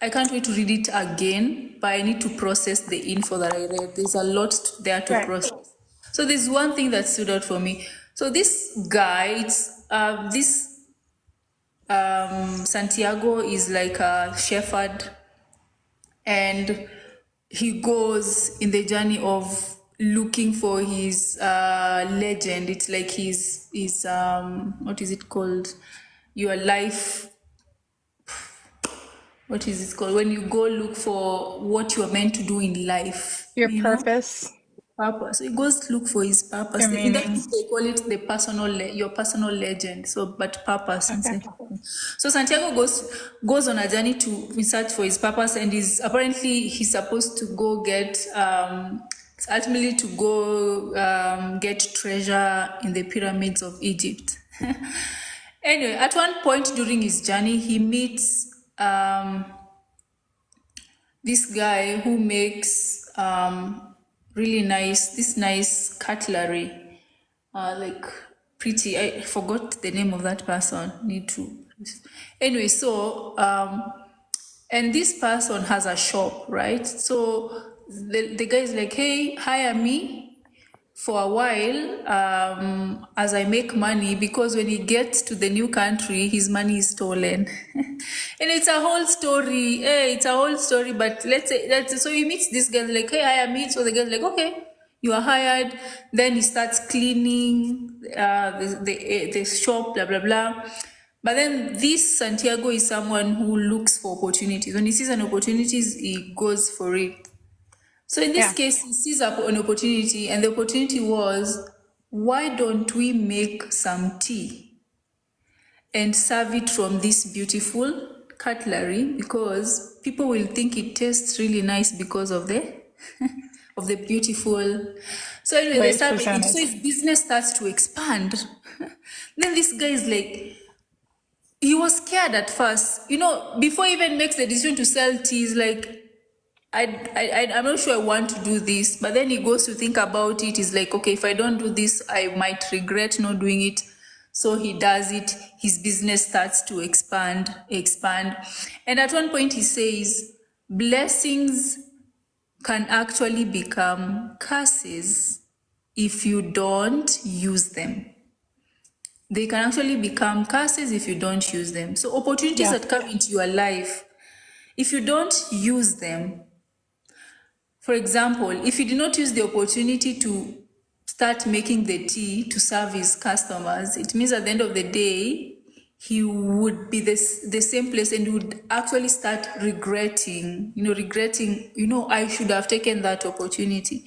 I can't wait to read it again, but I need to process the info that I read. There's a lot there to Right. process. So there's one thing that stood out for me. So this guy, this Santiago is like a shepherd, and he goes in the journey of looking for his legend. It's like his what is it called? Your life, what is it called? When you go look for what you are meant to do in life, Your purpose, purpose. So he goes to look for his purpose. your In that meaning. case, they call it the your personal legend. So, but purpose Okay. instead. So Santiago goes on a journey to search for his purpose, and he's supposed to go get ultimately to go get treasure in the pyramids of Egypt. Anyway, at one point during his journey, he meets this guy who makes really nice, this nice cutlery, like pretty. I forgot the name of that person. Need to. Anyway, so and this person has a shop, right? So the guy is like, hey, hire me for a while as I make money, because when he gets to the new country, his money is stolen. And it's a whole story. It's a whole story. But let's say that, so he meets this guy like, hey, hire me. So the guy's like, okay, you are hired. Then he starts cleaning the shop, blah blah blah. But then this Santiago is someone who looks for opportunities. When he sees an opportunity, he goes for it. So in this Yeah. case, he sees an opportunity, and the opportunity was, why don't we make some tea and serve it from this beautiful cutlery? Because people will think it tastes really nice because of the of the beautiful. So anyway, they Ways start making. So presented. his business starts to expand. Then this guy is like, he was scared at first. Before he even makes the decision to sell tea, he's like, I'm not sure I want to do this. But then he goes to think about it. He's like, okay, if I don't do this, I might regret not doing it. So he does it. His business starts to expand. And at one point he says, blessings can actually become curses if you don't use them. They can actually become curses if you don't use them. So opportunities Yeah. that come into your life, if you don't use them, for example, if he did not use the opportunity to start making the tea to serve his customers, it means at the end of the day, he would be the same place, and would actually start regretting, I should have taken that opportunity.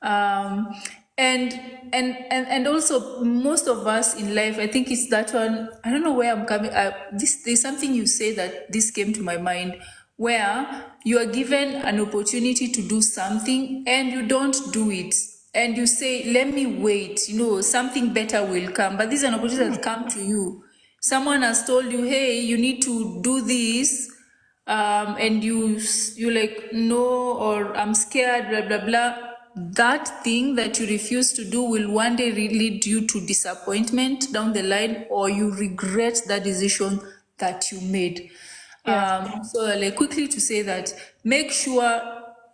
Um, and and also, most of us in life, I think it's that one. I don't know where I'm coming. There's something you say that this came to my mind, where you are given an opportunity to do something and you don't do it, and you say, let me wait, something better will come. But this is an opportunity that come to you. Someone has told you, hey, you need to do this, and you like, no, or I'm scared, blah blah blah. That thing that you refuse to do will one day lead you to disappointment down the line, or you regret that decision that you made. Yeah. So like, quickly to say that, make sure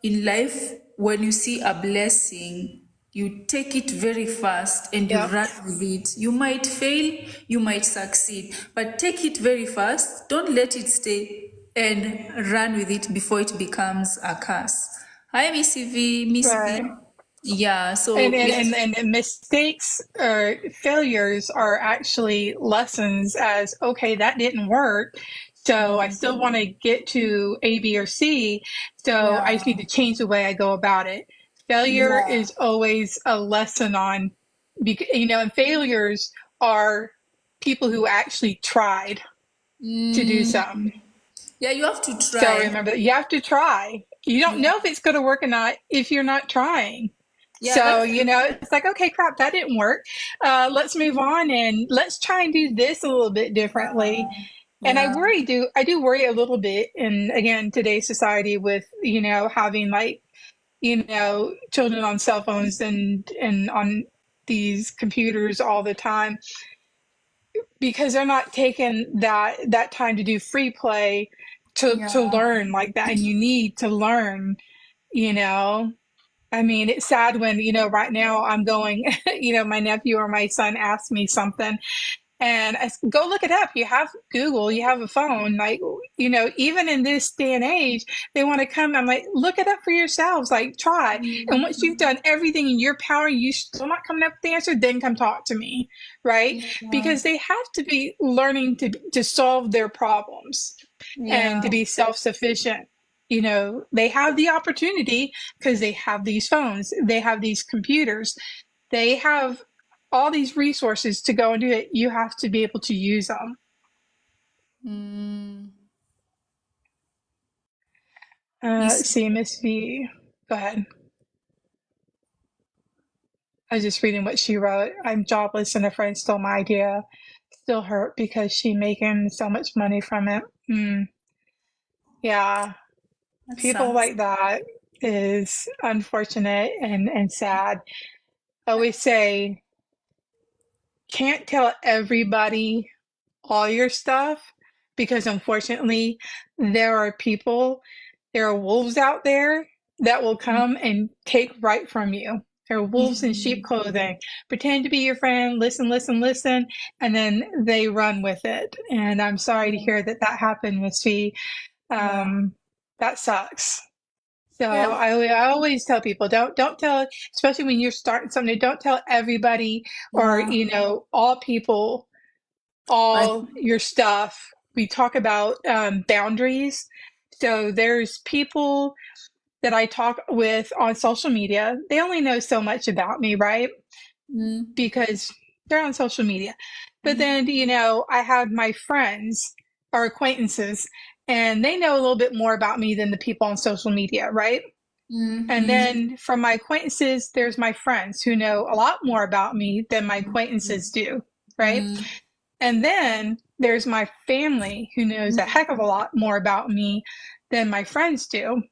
in life, when you see a blessing, you take it very fast and you Yep. run with it. You might fail, you might succeed, but take it very fast. Don't let it stay, and run with it before it becomes a curse. Hi, Miss V. Miss Right. V. Yeah, And so and, yeah. and, and mistakes or failures are actually lessons as, okay, that didn't work. So I still want to get to A, B, or C. So I just need Yeah, to change the way I go about it. Failure yeah. is always a lesson on, and failures are people who actually tried to do Mm, something. yeah, you have to So try. remember that you have to try. You don't Yeah, know if it's going to work or not if you're not trying. yeah, So, that's it's like, okay, crap, that didn't work. Let's move on and let's try and do this a little bit differently. And yeah, I do worry a little bit in, again, today's society with, having like, children on cell phones and on these computers all the time because they're not taking that time to do free play to yeah, learn like that. And you need to learn, you know. I mean, it's sad when, right now I'm going, my nephew or my son asks me something and go look it up. You have Google, you have a phone. Like, even in this day and age, they want to come. I'm like, look it up for yourselves. Like, try. And once you've done everything in your power, you still not coming up with the answer, then come talk to me. Right. yeah, Because they have to be learning to solve their problems and yeah. to be self sufficient. They have the opportunity because they have these phones, they have these computers, they have all these resources to go and do it. You have to be able to use them. Mm, Let's Miss, see, Miss V. Go ahead. I was just reading what she wrote. I'm jobless and a friend stole my idea. Still hurt because she making so much money from it. Yeah, that people sucks. like that. is unfortunate and sad. I always say, can't tell everybody all your stuff because unfortunately there are people, there are wolves out there that will come and take right from you. There are wolves in sheep clothing, pretend to be your friend, listen, listen, listen, and then they run with it. And I'm sorry to hear that that happened, Miss Fee. Yeah. That sucks. So Yeah. I always tell people, don't tell, especially when you're starting something, don't tell everybody or, Yeah. all people I all your stuff. We talk about boundaries. So there's people that I talk with on social media. They only know so much about me, right? mm, Because they're on social media. But then, I have my friends or acquaintances, and they know a little bit more about me than the people on social media, right? And mm, then from my acquaintances, there's my friends who know a lot more about me than my acquaintances do, right? mm, And then there's my family who knows a mm, heck of a lot more about me than my friends do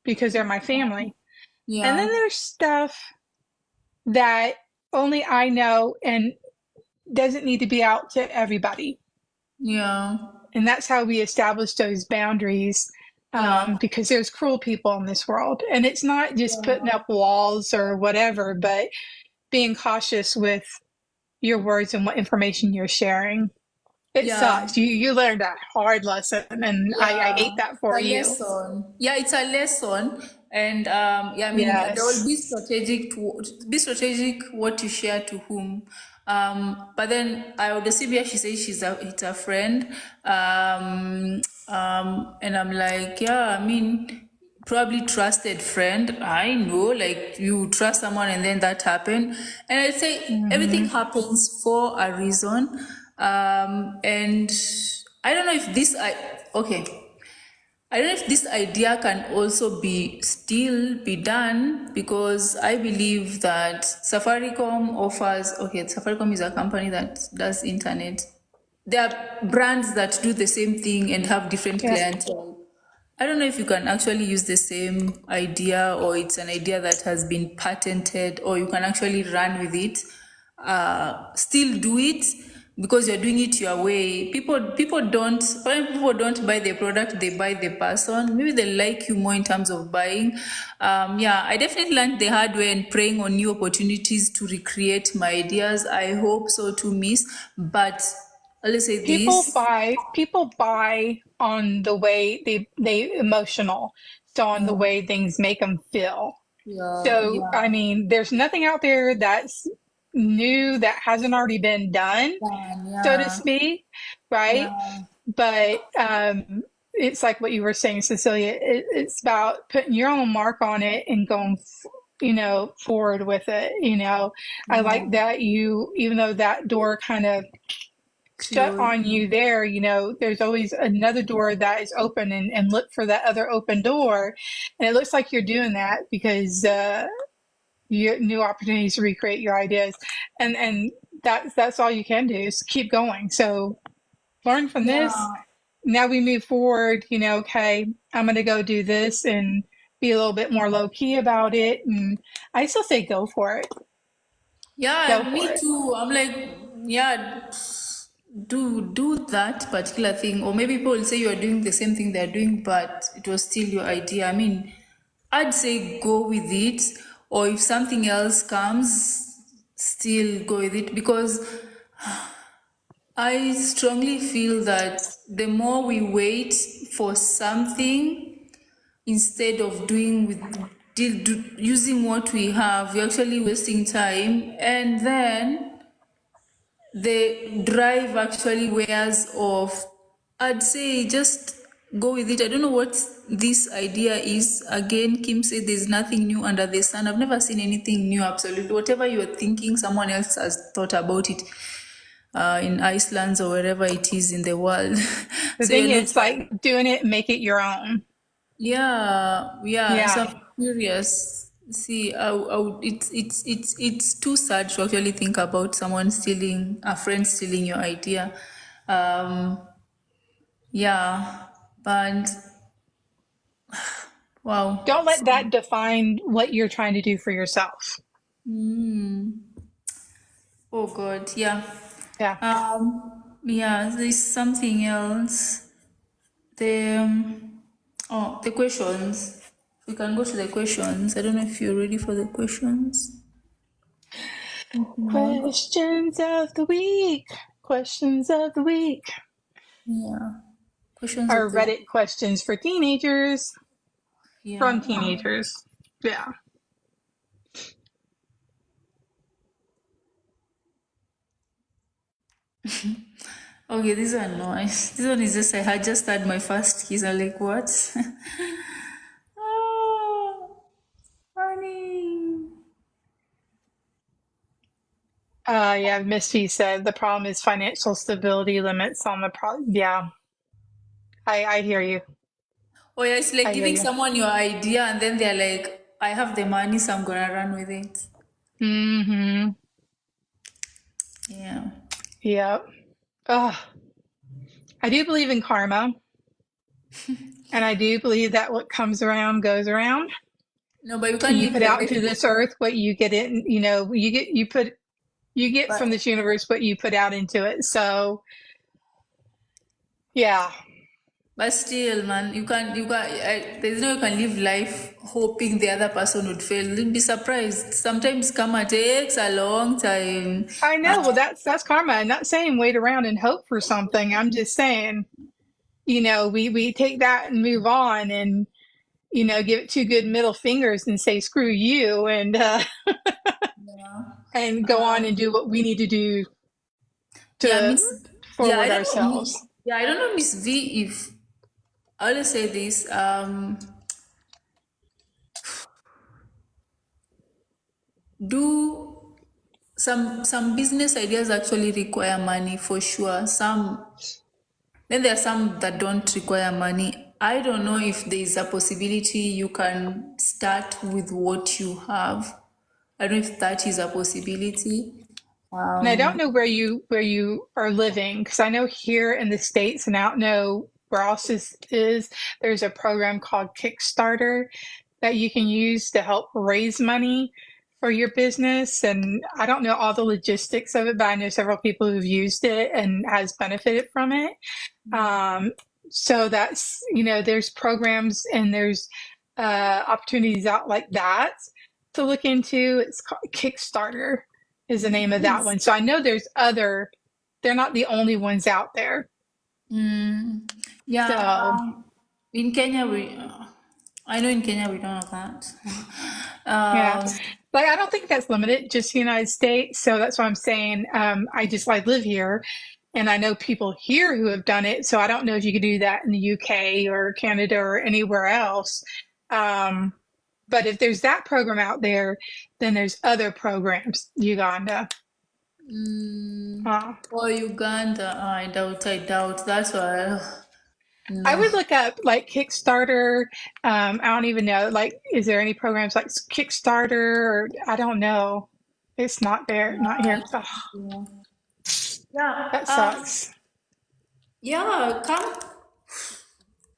because they're my family. And then yeah. there's stuff that only I know and doesn't need to be out to everybody. Yeah. And that's how we establish those boundaries Yeah. because there's cruel people in this world. And it's not just putting Yeah. up walls or whatever, but being cautious with your words and what information you're sharing. It Yeah. sucks. You learned a hard lesson, and I Yeah, hate that it's for a you. lesson. Yeah, it's a lesson, and yeah, I mean, there will Yes. be strategic what you share to whom. But then I would see she says it's a friend, and I'm like, yeah, I mean, probably trusted friend. I know, like you trust someone, and then that happened, and I say everything Hmm. happens for a reason, and I don't know if this I okay. I don't know if this idea can also be still be done because I believe that Safaricom offers Safaricom is a company that does internet. There are brands that do the same thing and have different Yeah. clientele. I don't know if you can actually use the same idea or it's an idea that has been patented or you can actually run with it, still do it because you're doing it your way. People don't when people don't buy the product, they buy the person. Maybe they like you more in terms of buying. Yeah, I definitely learned the hard way and praying on new opportunities to recreate my ideas. I hope so too, miss. But let's say this. People buy on the way they emotional, so on the way things make them feel. Yeah, So, yeah, I mean, there's nothing out there that's new that hasn't already been done, so to yeah, speak, right? yeah, But it's like what you were saying, Cecilia. It's about putting your own mark on it and going, forward with it. I yeah. like that you, even though that door kind of shut Close. on you there, there's always another door that is open and look for that other open door. And it looks like you're doing that because you new opportunities to recreate your ideas. And that's all you can do is keep going. So learn from this. Yeah, Now we move forward, okay, I'm going to go do this and be a little bit more low key about it. And I still say go for it. Go yeah, for me it. too. I'm like, yeah, do that particular thing, or maybe people will say you are doing the same thing they're doing, but it was still your idea. I mean, I'd say go with it, or if something else comes, still go with it because I strongly feel that the more we wait for something instead of doing using what we have, we're actually wasting time, and then the drive actually wears off. I'd say just go with it. I don't know what this idea is. Again, Kim said there's nothing new under the sun. I've never seen anything new, absolutely. Whatever you're thinking, someone else has thought about it, in Iceland or wherever it is in the world. The So thing you're not is, like, doing it, make it your own. yeah, yeah. So Yeah. I'm curious. See, it's too sad to actually think about someone stealing, a friend stealing your idea. Um, yeah, but Wow. Don't let that define what you're trying to do for yourself. Oh God, yeah. Yeah. Yeah, there's something else. The the questions. We can go to the questions. I don't know if you're ready for the questions. No. Questions of the week. Questions of the week. Yeah. Questions Our of the Reddit questions for teenagers from yeah. teenagers. Yeah. Okay, this one no. This one is just I had just had my first kiss. I'm like, what? Oh, funny. Yeah, Miss P said the problem is financial stability limits on the Yeah, I hear you. Oh yeah, it's like I hear giving you. someone your idea and then they're like, I have the money, so I'm gonna run with it. Mm-hmm. Yeah. Yep. Ugh. I do believe in karma, and I do believe that what comes around goes around. No, but you can't You live put your out life. into this earth what you get in, you get from But this universe what you put out into it. So, yeah. but still, man, there's no you can live life hoping the other person would fail. You'll be surprised. Sometimes karma takes a long time. I know. Well, that's karma. I'm not saying wait around and hope for something. I'm just saying, we take that and move on and give it two good middle fingers and say screw you Yeah. and go on and do what we need to do Yeah, to Miss. Yeah, I forward don't know. ourselves. Yeah, I don't know, Miss V. If I always say this, do some business ideas actually require money for sure. Some then there are some that don't require money. I don't know if there is a possibility you can start with what you have. I don't know if that is a possibility. And I don't know where you are living because I know here in the States and I don't know where else is there's a program called Kickstarter that you can use to help raise money for your business. And I don't know all the logistics of it, but I know several people who've used it and has benefited from it. Um, so that's, there's programs and there's opportunities out like that to look into. It's called Kickstarter is the name of that one. So I know they're not the only ones out there. Yeah, So in Kenya I know in Kenya we don't have that. yeah, Um, like I don't think that's limited just the United States. So that's why I'm saying I live here and I know people here who have done it. So I don't know if you could do that in the UK or Canada or anywhere else. Um, but if there's that program out there, then there's other programs. Uganda. Uh, or Uganda, I doubt. That's why. I No. would look up like Kickstarter. I don't even know. Like, is there any programs like Kickstarter? Or I don't know. It's not there, not here. Ugh, Yeah. Yeah. that sucks. Yeah. Come.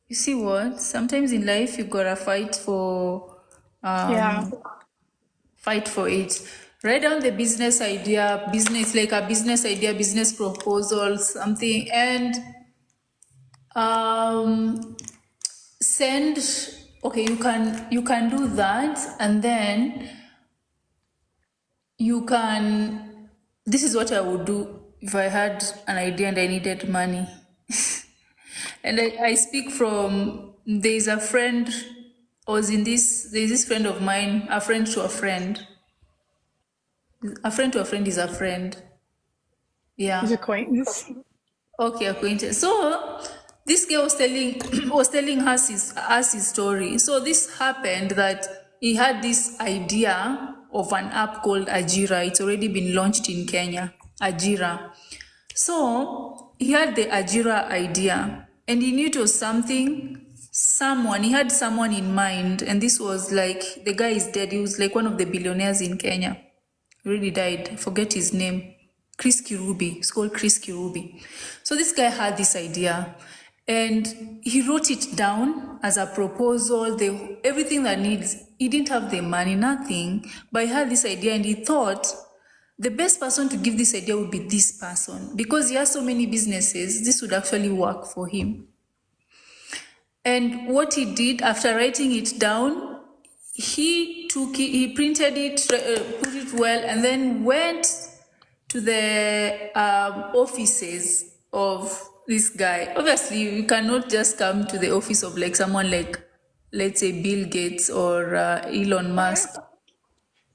You see what? Sometimes in life you gotta Yeah. um, fight for it. Write down the business idea, business like a business idea, business proposal, something, and um, send. Okay, you can do that, and then you can. This is what I would do if I had an idea and I needed money. And I speak from there's a friend there's this friend of mine, a friend to a friend. A friend to a friend is a friend. His Yeah. acquaintance. Okay, acquaintance. So this guy was telling was telling us his story. So this happened that he had this idea of an app called Ajira. It's already been launched in Kenya. Ajira. So he had the Ajira idea and he knew it was he had someone in mind, and this was like the guy is dead. He was like one of the billionaires in Kenya. He really died. I forget his name. Chris Kirubi. It's called Chris Kirubi. So this guy had this idea And he wrote it down as a proposal, everything that needs. He didn't have the money, nothing, but he had this idea and he thought the best person to give this idea would be this person because he has so many businesses, this would actually work for him. And what he did after writing it down, he printed it, put it well, and then went to the offices of this guy. Obviously, you cannot just come to the office of like someone like, let's say, Bill Gates or Elon Musk.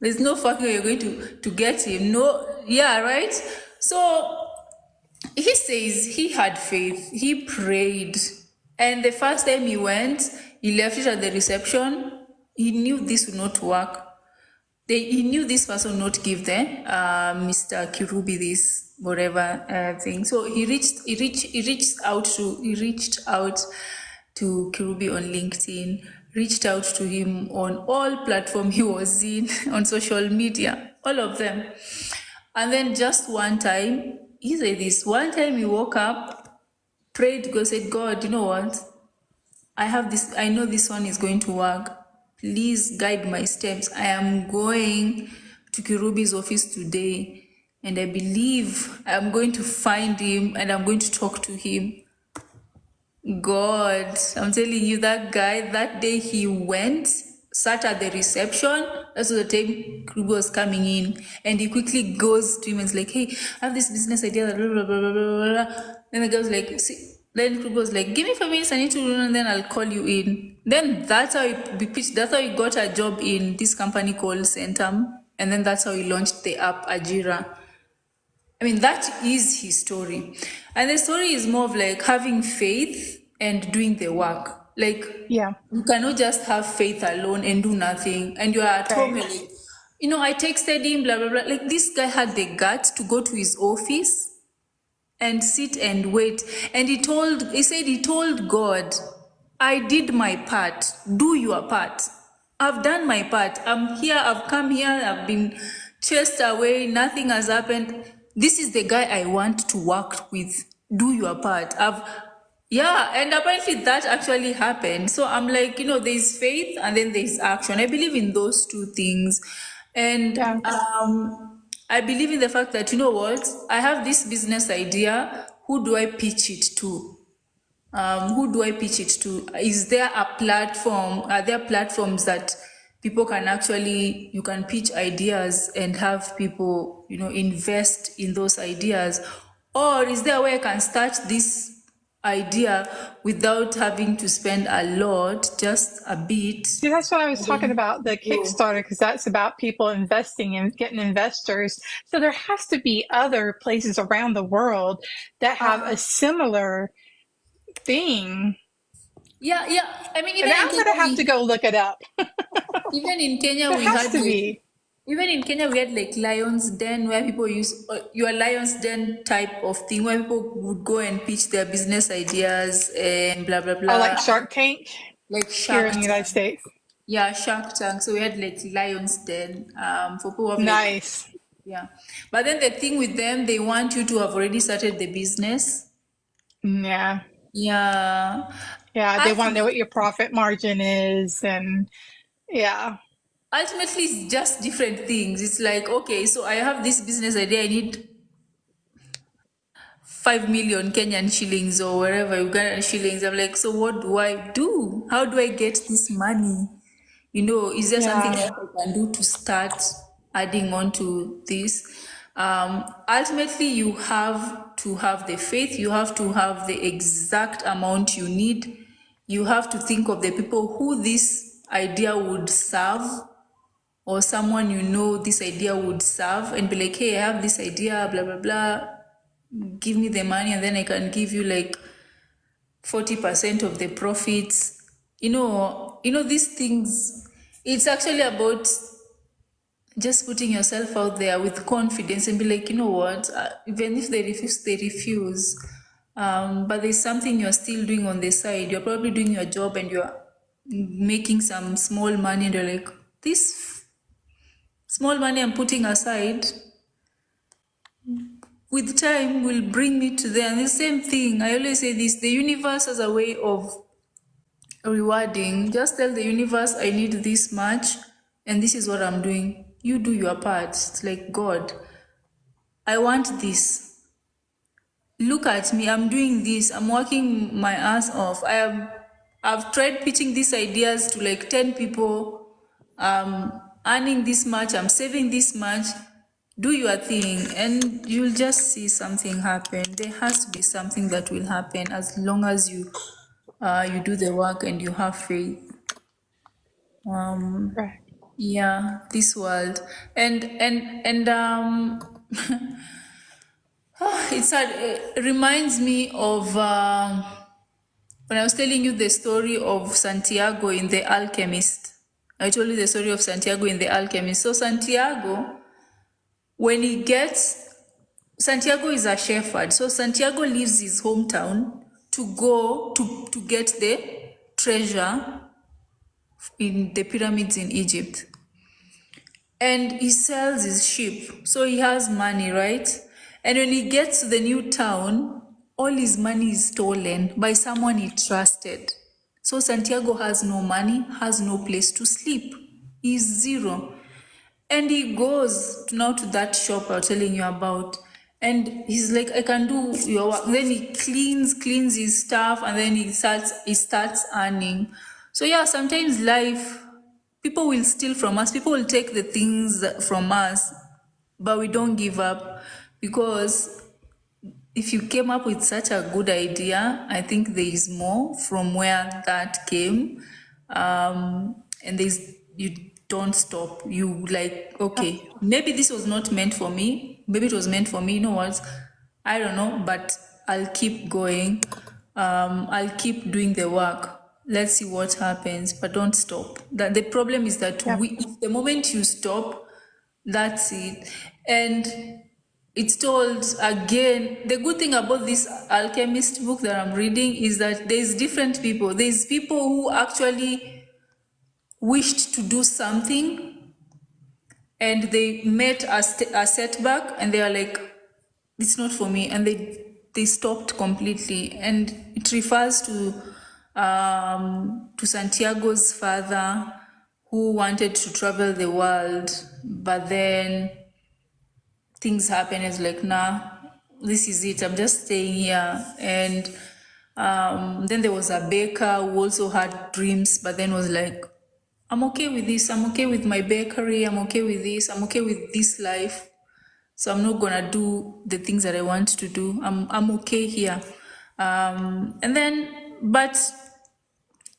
There's no fucking way you're going to get him. No, yeah, right? So he says he had faith, he prayed, and the first time he went, he left it at the reception. He knew this would not work. He knew this person would not give them Mr. Kirubi this whatever thing. So he reached out to Kirubi on LinkedIn, reached out to him on all platforms he was in, on social media, all of them. And then just one time, he said this, one time he woke up, prayed, God said, God, you know what? I have this, I know this one is going to work. Please guide my steps. I am going to Kirubi's office today, and I believe I'm going to find him and I'm going to talk to him. God, I'm telling you, that guy, that day he went, sat at the reception. That's the time Kirubi was coming in, and he quickly goes to him and is like, hey, I have this business idea, blah, blah, blah, blah, blah, blah. Then the guy was like, see, then Kirubi was like, give me 5 minutes, I need to run, and then I'll call you in. Then that's how he pitched, that's how he got a job in this company called Centum, and then that's how he launched the app Ajira. I mean, that is his story. And the story is more of like having faith and doing the work. Like, Yeah. you cannot just have faith alone and do nothing. And you are at home, and like, you know, I texted him, blah, blah, blah. Like, this guy had the guts to go to his office and sit and wait. And he said he told God, I did my part, do your part. I've done my part. I'm here, I've come here, I've been chased away, nothing has happened. This is the guy I want to work with. Do your part. Yeah, and apparently that actually happened. So I'm like, you know, there's faith and then there's action. I believe in those two things. And Yeah. I believe in the fact that, you know what, I have this business idea. Who do I pitch it to? Who do I pitch it to? Is there a platform? Are there platforms that people can actually, you can pitch ideas and have people, you know, invest in those ideas? Or is there a way I can start this idea without having to spend a lot, just a bit? See, that's what I was talking about, the Kickstarter, because that's about people investing and getting investors. So there has to be other places around the world that have a similar thing. Yeah. I mean, And I'm going to have to go look it up. even in Kenya, There we has had to like, be. even in Kenya, we had like Lion's Den, where people use your Lion's Den type of thing, where people would go and pitch their business ideas and blah, blah, I blah. like Shark Tank Like here Shark in the United Tank. States. Yeah, Shark Tank. So we had like Lion's Den for people who have like, Nice. yeah. But then the thing with them, they want you to have already started the business. Yeah. Yeah. Yeah. They want to know what your profit margin is. And yeah. Ultimately, it's just different things. It's like, okay, so I have this business idea. I need 5 million Kenyan shillings or wherever Ugandan shillings. I'm like, so what do I do? How do I get this money? You know, is there something Yeah. else I can do to start adding on to this? Ultimately, you have to have the faith. You have to have the exact amount you need. You have to think of the people who this idea would serve, or someone you know this idea would serve, and be like, hey, I have this idea, blah, blah, blah. Give me the money, and then I can give you like 40% of the profits. You know, these things, it's actually about just putting yourself out there with confidence and be like, you know what, even if they refuse, they refuse. But there's something you're still doing on the side. You're probably doing your job and you're making some small money, and you're like, this small money I'm putting aside, with time will bring me to there. And the same thing, I always say this, the universe has a way of rewarding. Just tell the universe, I need this much, and this is what I'm doing. You do your part. It's like, God, I want this. Look at me, I'm doing this, I'm working my ass off. I've tried pitching these ideas to like 10 people. Earning this much, I'm saving this much. Do your thing and you'll just see something happen. There has to be something that will happen as long as you do the work and you have faith. Right. Yeah, this world. And it reminds me of when I was telling you the story of Santiago in The Alchemist. I told you the story of Santiago in The Alchemist. So Santiago, when he gets, Santiago is a shepherd. So Santiago leaves his hometown to go to get the treasure in the pyramids in Egypt. And he sells his sheep. So he has money, right? And when he gets to the new town, all his money is stolen by someone he trusted. So Santiago has no money, has no place to sleep. He's zero. And he goes now to that shop I was telling you about. And he's like, I can do your work. Then he cleans his stuff, and then he starts earning. So yeah, sometimes life, people will steal from us, people will take the things from us, but we don't give up, because if you came up with such a good idea, I think there is more from where that came. And you don't stop. You like, okay, maybe this was not meant for me. Maybe it was meant for me. You know what? I don't know, but I'll keep going. I'll keep doing the work. Let's see what happens, but don't stop. The problem is that Yeah. if the moment you stop, that's it. And it's told again, the good thing about this alchemist book that I'm reading is that there's different people. There's people who actually wished to do something and they met a setback and they are like, it's not for me, and they stopped completely. And it refers to Santiago's father, who wanted to travel the world, but then things happen. It's like, nah, this is it, I'm just staying here. And then there was a baker who also had dreams, but then was like, I'm okay with this, I'm okay with my bakery, I'm okay with this, I'm okay with this life, so I'm not gonna do the things that I want to do. I'm okay here. And then, but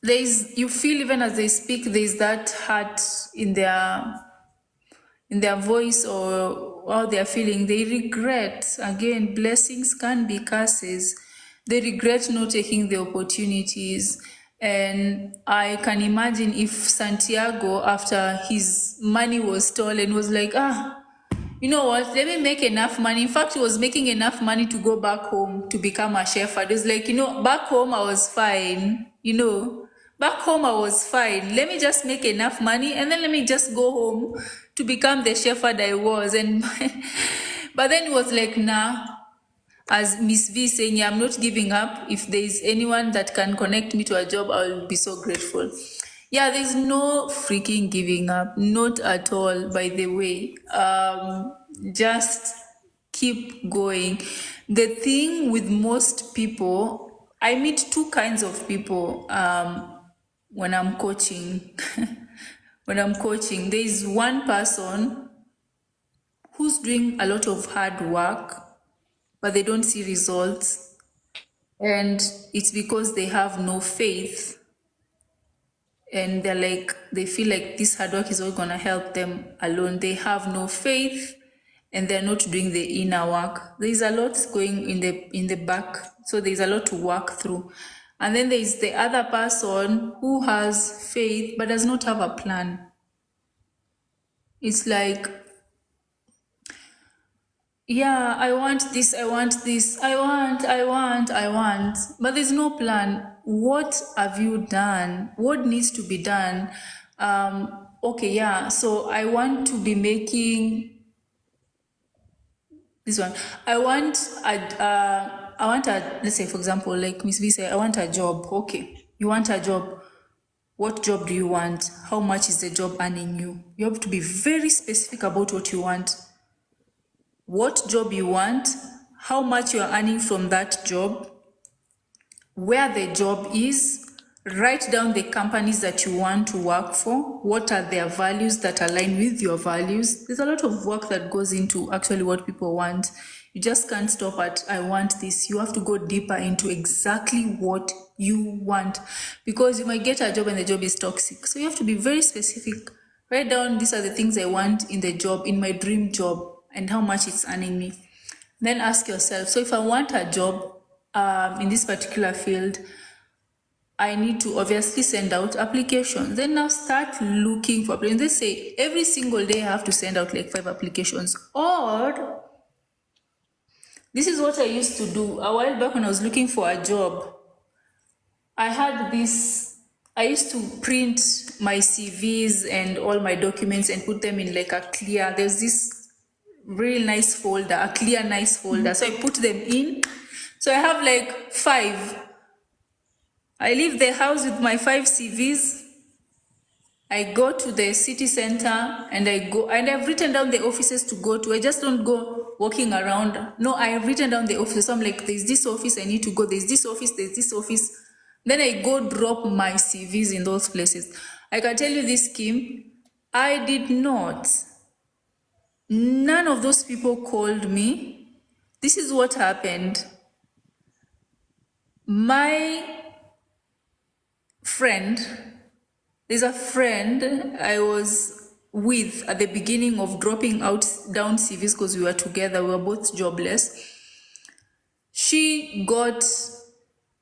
you feel even as they speak, there's that heart in their voice or how they're feeling. They regret. Again, blessings can be curses. They regret not taking the opportunities. And I can imagine if Santiago, after his money was stolen, was like, you know what, let me make enough money. In fact, he was making enough money to go back home to become a shepherd. It's like, back home I was fine, back home I was fine. Let me just make enough money and then let me just go home to become the shepherd I was. And but then it was like, nah, as Miss V saying, yeah, I'm not giving up. If there is anyone that can connect me to a job, I'll be so grateful. Yeah, there's no freaking giving up, not at all, by the way. Just keep going. The thing with most people, I meet two kinds of people when I'm coaching. When I'm coaching, there is one person who's doing a lot of hard work, but they don't see results. And it's because they have no faith. And they feel like this hard work is not going to help them alone. They have no faith and they're not doing the inner work. There's a lot going in the back. So there's a lot to work through. And then there's the other person who has faith but does not have a plan. It's like, yeah, I want this, I want this, I want, but there's no plan. What have you done? What needs to be done? Okay, yeah, so I want to be making this one. I want a, let's say, for example, like Miss V said, I want a job. Okay, you want a job. What job do you want? How much is the job earning you? You have to be very specific about what you want. What job you want, how much you are earning from that job, where the job is, write down the companies that you want to work for, what are their values that align with your values. There's a lot of work that goes into actually what people want. You just can't stop at, I want this. You have to go deeper into exactly what you want, because you might get a job and the job is toxic. So you have to be very specific. Write down, these are the things I want in the job, in my dream job, and how much it's earning me. Then ask yourself, so if I want a job in this particular field, I need to obviously send out applications. Then now start looking for applications. They say every single day I have to send out like 5 applications. Or this is what I used to do a while back when I was looking for a job. I had this, I used to print my CVs and all my documents and put them in like a clear, there's this really nice folder, a clear nice folder. So I put them in. So I have like 5. I leave the house with my 5 CVs. I go to the city center and I go, and I've written down the offices to go to. I just don't go walking around. No, I have written down the offices. So I'm like, there's this office I need to go. There's this office. There's this office. Then I go drop my CVs in those places. I can tell you this, Kim, I did not. None of those people called me. This is what happened. My friend, there's a friend I was with at the beginning of dropping down CVs because we were together, we were both jobless. She got,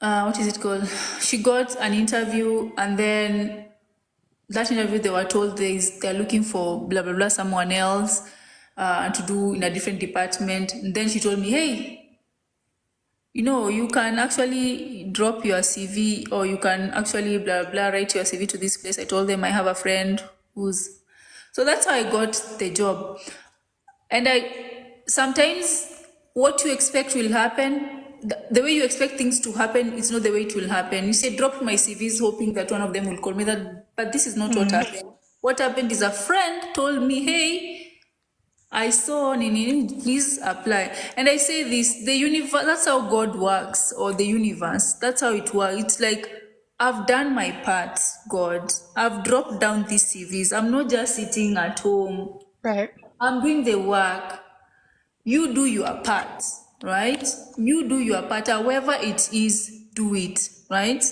what is it called? She got an interview, and then that interview they were told they're looking for blah, blah, blah, someone else to do in a different department. And then she told me, hey, you know, you can actually drop your CV, or you can actually blah, blah, write your CV to this place. I told them I have a friend who's, so that's how I got the job. And sometimes what you expect will happen, the way you expect things to happen, it's not the way it will happen. You say, drop my CVs hoping that one of them will call me, but this is not what happened. What happened is a friend told me, hey, I saw Nini, please apply. And I say this, the universe, that's how God works, or the universe, that's how it works. It's like, I've done my part, God. I've dropped down these CVs. I'm not just sitting at home. Right. I'm doing the work. You do your part, right? You do your part. However it is, do it, right?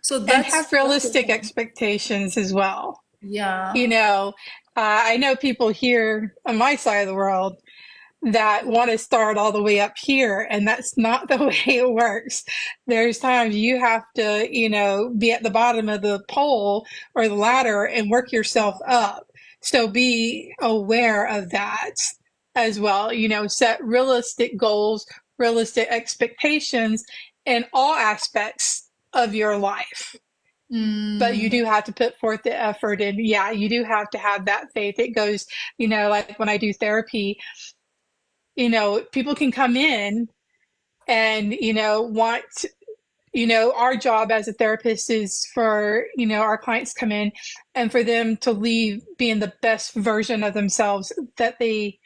So And that's have realistic expectations as well. yeah. You know, I know people here on my side of the world that want to start all the way up here, and that's not the way it works. There's times you have to, you know, be at the bottom of the pole or the ladder and work yourself up. So be aware of that as well. You know, set realistic goals, realistic expectations in all aspects of your life. But you do have to put forth the effort, and yeah, you do have to have that faith. It goes, you know, like when I do therapy, you know, people can come in and, you know, want, you know, our job as a therapist is for, you know, our clients come in and for them to leave being the best version of themselves that they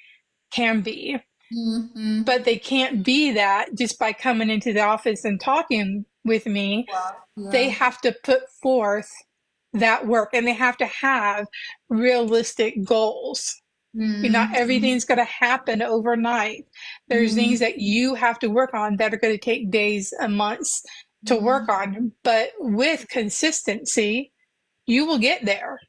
can be. Mm-hmm. But they can't be that just by coming into the office and talking with me. Yeah. They have to put forth that work, and they have to have realistic goals. Not everything's going to happen overnight. There's things that you have to work on that are going to take days and months to work on, but with consistency, you will get there.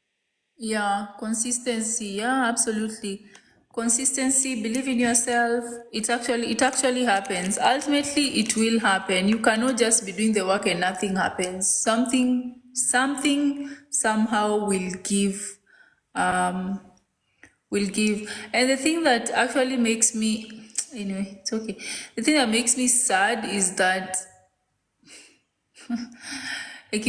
Yeah, consistency. Yeah, absolutely. Consistency, believe in yourself. It actually happens. Ultimately, it will happen. You cannot just be doing the work and nothing happens. Something somehow will give. And the thing that actually makes me, anyway, it's okay. The thing that makes me sad is that, like,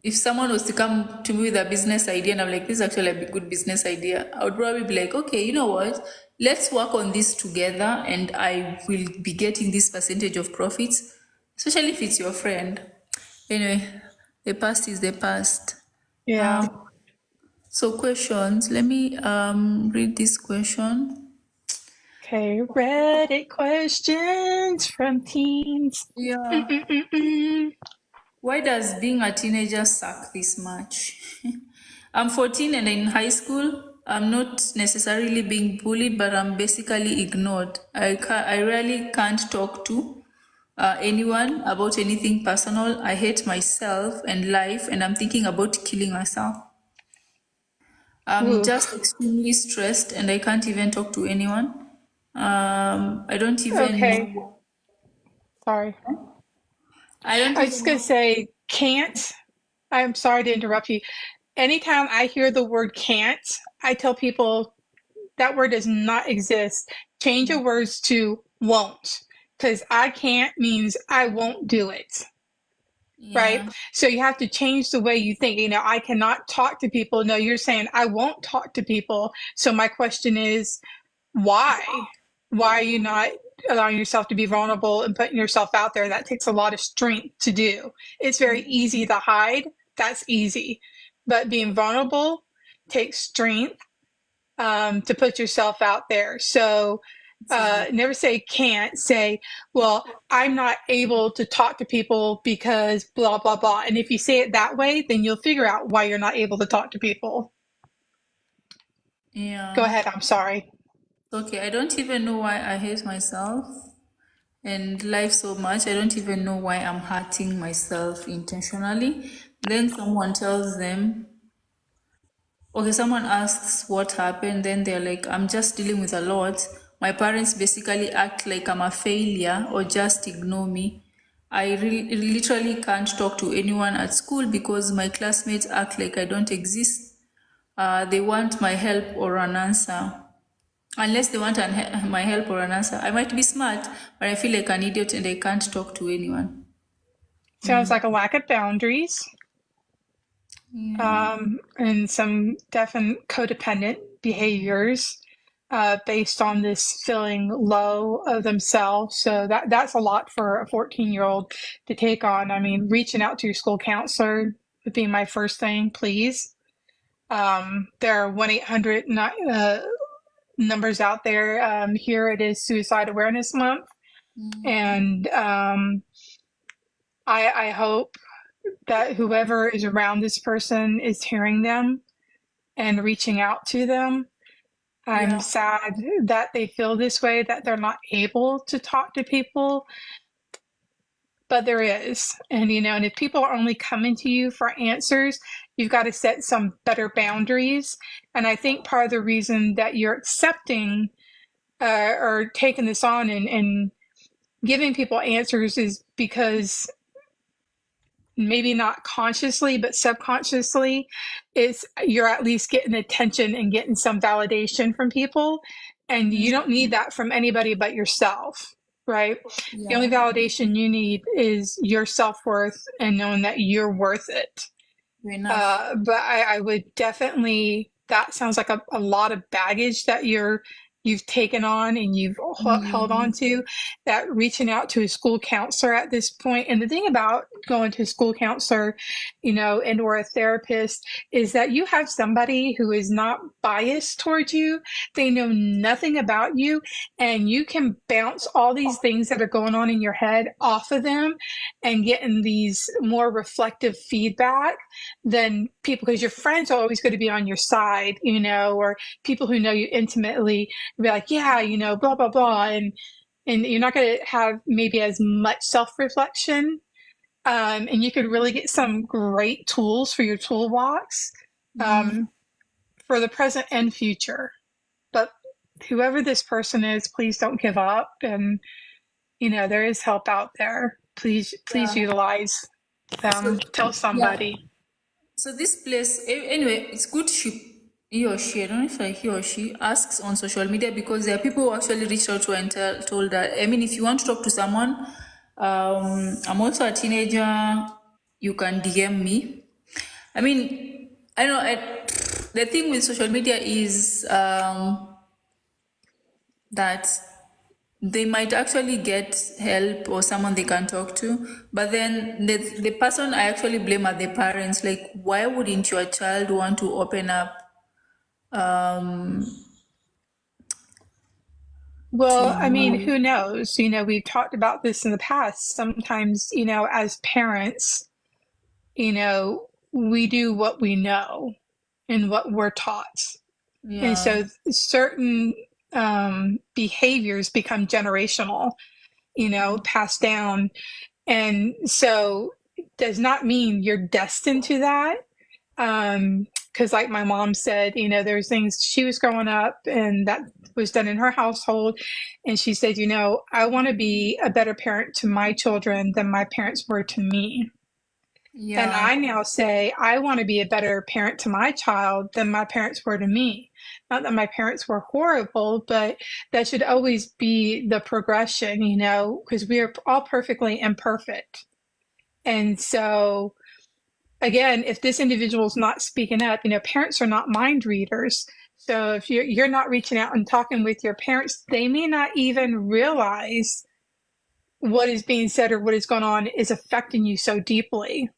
if someone was to come to me with a business idea and I'm like, this is actually a good business idea, I would probably be like, okay, you know what? let's work on this together and I will be getting this percentage of profits, especially if it's your friend. Anyway, the past is the past. Yeah. So questions, let me read this question. Okay, Reddit questions from teens. Yeah. Mm-mm-mm-mm. Why does being a teenager suck this much? I'm 14 and in high school. I'm not necessarily being bullied, but I'm basically ignored. I really can't talk to anyone about anything personal. I hate myself and life, and I'm thinking about killing myself. I'm just Oof. extremely stressed, and I can't even talk to anyone. I don't even Okay, know. sorry. I don't I was even just gonna know. say can't. I'm sorry to interrupt you. Anytime I hear the word can't, I tell people that word does not exist. Change your words to won't, because I can't means I won't do it. Right? Yeah, So you have to change the way you think. I cannot talk to people. No, you're saying I won't talk to people. So my question is, why? Why are you not allowing yourself to be vulnerable and putting yourself out there? That takes a lot of strength to do. It's very easy to hide. That's easy. But being vulnerable takes strength to put yourself out there. So never say can't, say, well, I'm not able to talk to people because blah, blah, blah. And if you say it that way, then you'll figure out why you're not able to talk to people. Go yeah. ahead. I'm sorry. Okay, I don't even know why I hate myself and life so much. I don't even know why I'm hurting myself intentionally. Then someone tells them, okay, someone asks what happened, then they're like, I'm just dealing with a lot. My parents basically act like I'm a failure or just ignore me. Literally can't talk to anyone at school because my classmates act like I don't exist. They want my help or an answer. Unless they want my help or an answer. I might be smart, but I feel like an idiot and I can't talk to anyone. Sounds like a lack of boundaries Yeah. and some definite codependent behaviors based on this feeling low of themselves. So that's a lot for a 14-year-old to take on. I mean, reaching out to your school counselor would be my first thing, please. There are 1-800 numbers out there. Here it is Suicide Awareness Month. And I hope that whoever is around this person is hearing them and reaching out to them. I'm Yeah. sad that they feel this way, that they're not able to talk to people, but there is. And if people are only coming to you for answers, you've got to set some better boundaries. And I think part of the reason that you're accepting or taking this on and giving people answers is because maybe not consciously but subconsciously is you're at least getting attention and getting some validation from people, and you don't need that from anybody but yourself, right? The only Yeah. validation you need is your self-worth and knowing that you're worth it. Fair enough. But I would definitely, that sounds like a lot of baggage that you've taken on and you've held on to, that reaching out to a school counselor at this point. And the thing about going to a school counselor, and or a therapist is that you have somebody who is not biased towards you. They know nothing about you, and you can bounce all these things that are going on in your head off of them and getting these more reflective feedback than people, because your friends are always going to be on your side, or people who know you intimately be like, yeah, blah, blah, blah. And you're not going to have maybe as much self-reflection. And you could really get some great tools for your toolbox for the present and future. But whoever this person is, please don't give up. And, there is help out there. Please Yeah. utilize them. So Tell yeah. somebody. So this place, anyway, it's good he or she, I don't know if I he or she asks on social media because there are people who actually reached out to her and told her, I mean, if you want to talk to someone, I'm also a teenager, you can DM me. I mean, I know the thing with social media is that they might actually get help or someone they can talk to, but then the person I actually blame are the parents. Like, why wouldn't your child want to open up um, to Well, I mean, you? who knows? We've talked about this in the past. Sometimes, as parents, we do what we know and what we're taught. And Yeah, so certain behaviors become generational, passed down. And so it does not mean you're destined to that. Because like my mom said, there's things she was growing up and that was done in her household. And she said, I want to be a better parent to my children than my parents were to me. And yeah. I now say, I want to be a better parent to my child than my parents were to me. Not that my parents were horrible, but that should always be the progression, because we are all perfectly imperfect. And so, again, if this individual is not speaking up, parents are not mind readers. So if you're not reaching out and talking with your parents, they may not even realize what is being said or what is going on is affecting you so deeply,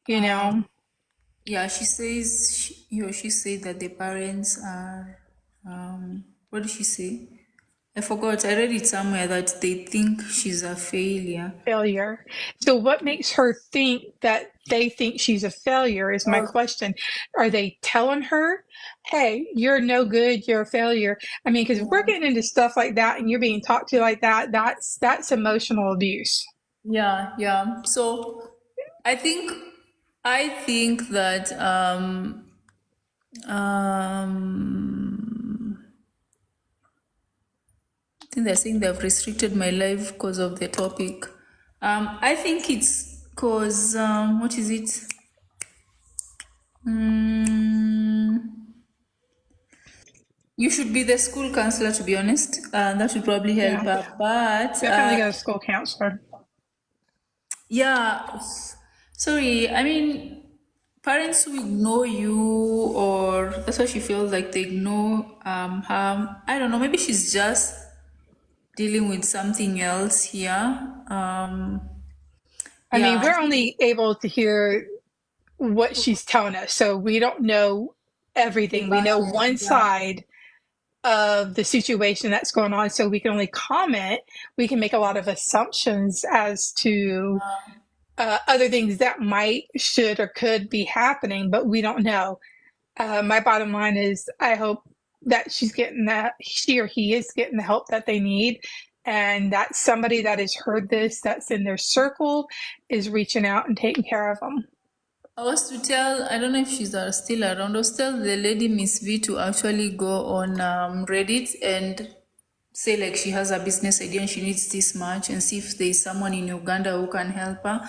you know? Yeah, she says he or she said that the parents are. What did she say? I forgot. I read it somewhere that they think she's a failure. Failure. So what makes her think that they think she's a failure is my Oh, question. Are they telling her, hey, you're no good, you're a failure? I mean, because if we're getting into stuff like that and you're being talked to like that, that's emotional abuse. yeah, yeah. So I think I think that I think they're saying they've restricted my life because of the topic. I think it's because what is it? Mm, you should be the school counselor, to be honest. That would probably help Yeah, her. But definitely go to school counselor. yeah, sorry. I mean, parents who ignore you, or that's what she feels like they ignore her. I don't know. Maybe she's just dealing with something else here. I mean, Yeah, we're only able to hear what she's telling us, so we don't know the everything. We back know end. one Yeah, side of the situation that's going on, so we can only comment. We can make a lot of assumptions as to other things that might, should, or could be happening, but we don't know. My bottom line is, I hope that she or he is getting the help that they need, and that somebody that has heard this, that's in their circle, is reaching out and taking care of them. I was to tell. I don't know if she's still around. I was tell the lady Miss V to actually go on Reddit and say like she has a business idea and she needs this much, and see if there's someone in Uganda who can help her.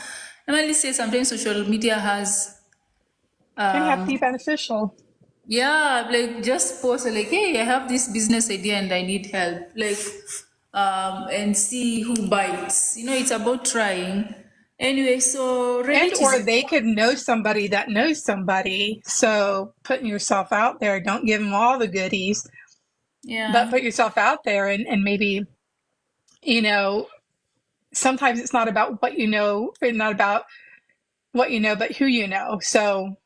Emily says sometimes social media has Can have to be beneficial. yeah, like just post like, hey, I have this business idea and I need help. Like and see who bites. It's about trying. Anyway, so And Reddit or is they could know somebody that knows somebody. So putting yourself out there, don't give them all the goodies, but yeah. put yourself out there, and maybe, you know, sometimes it's not about what you know, and not about what you know, but who you know. So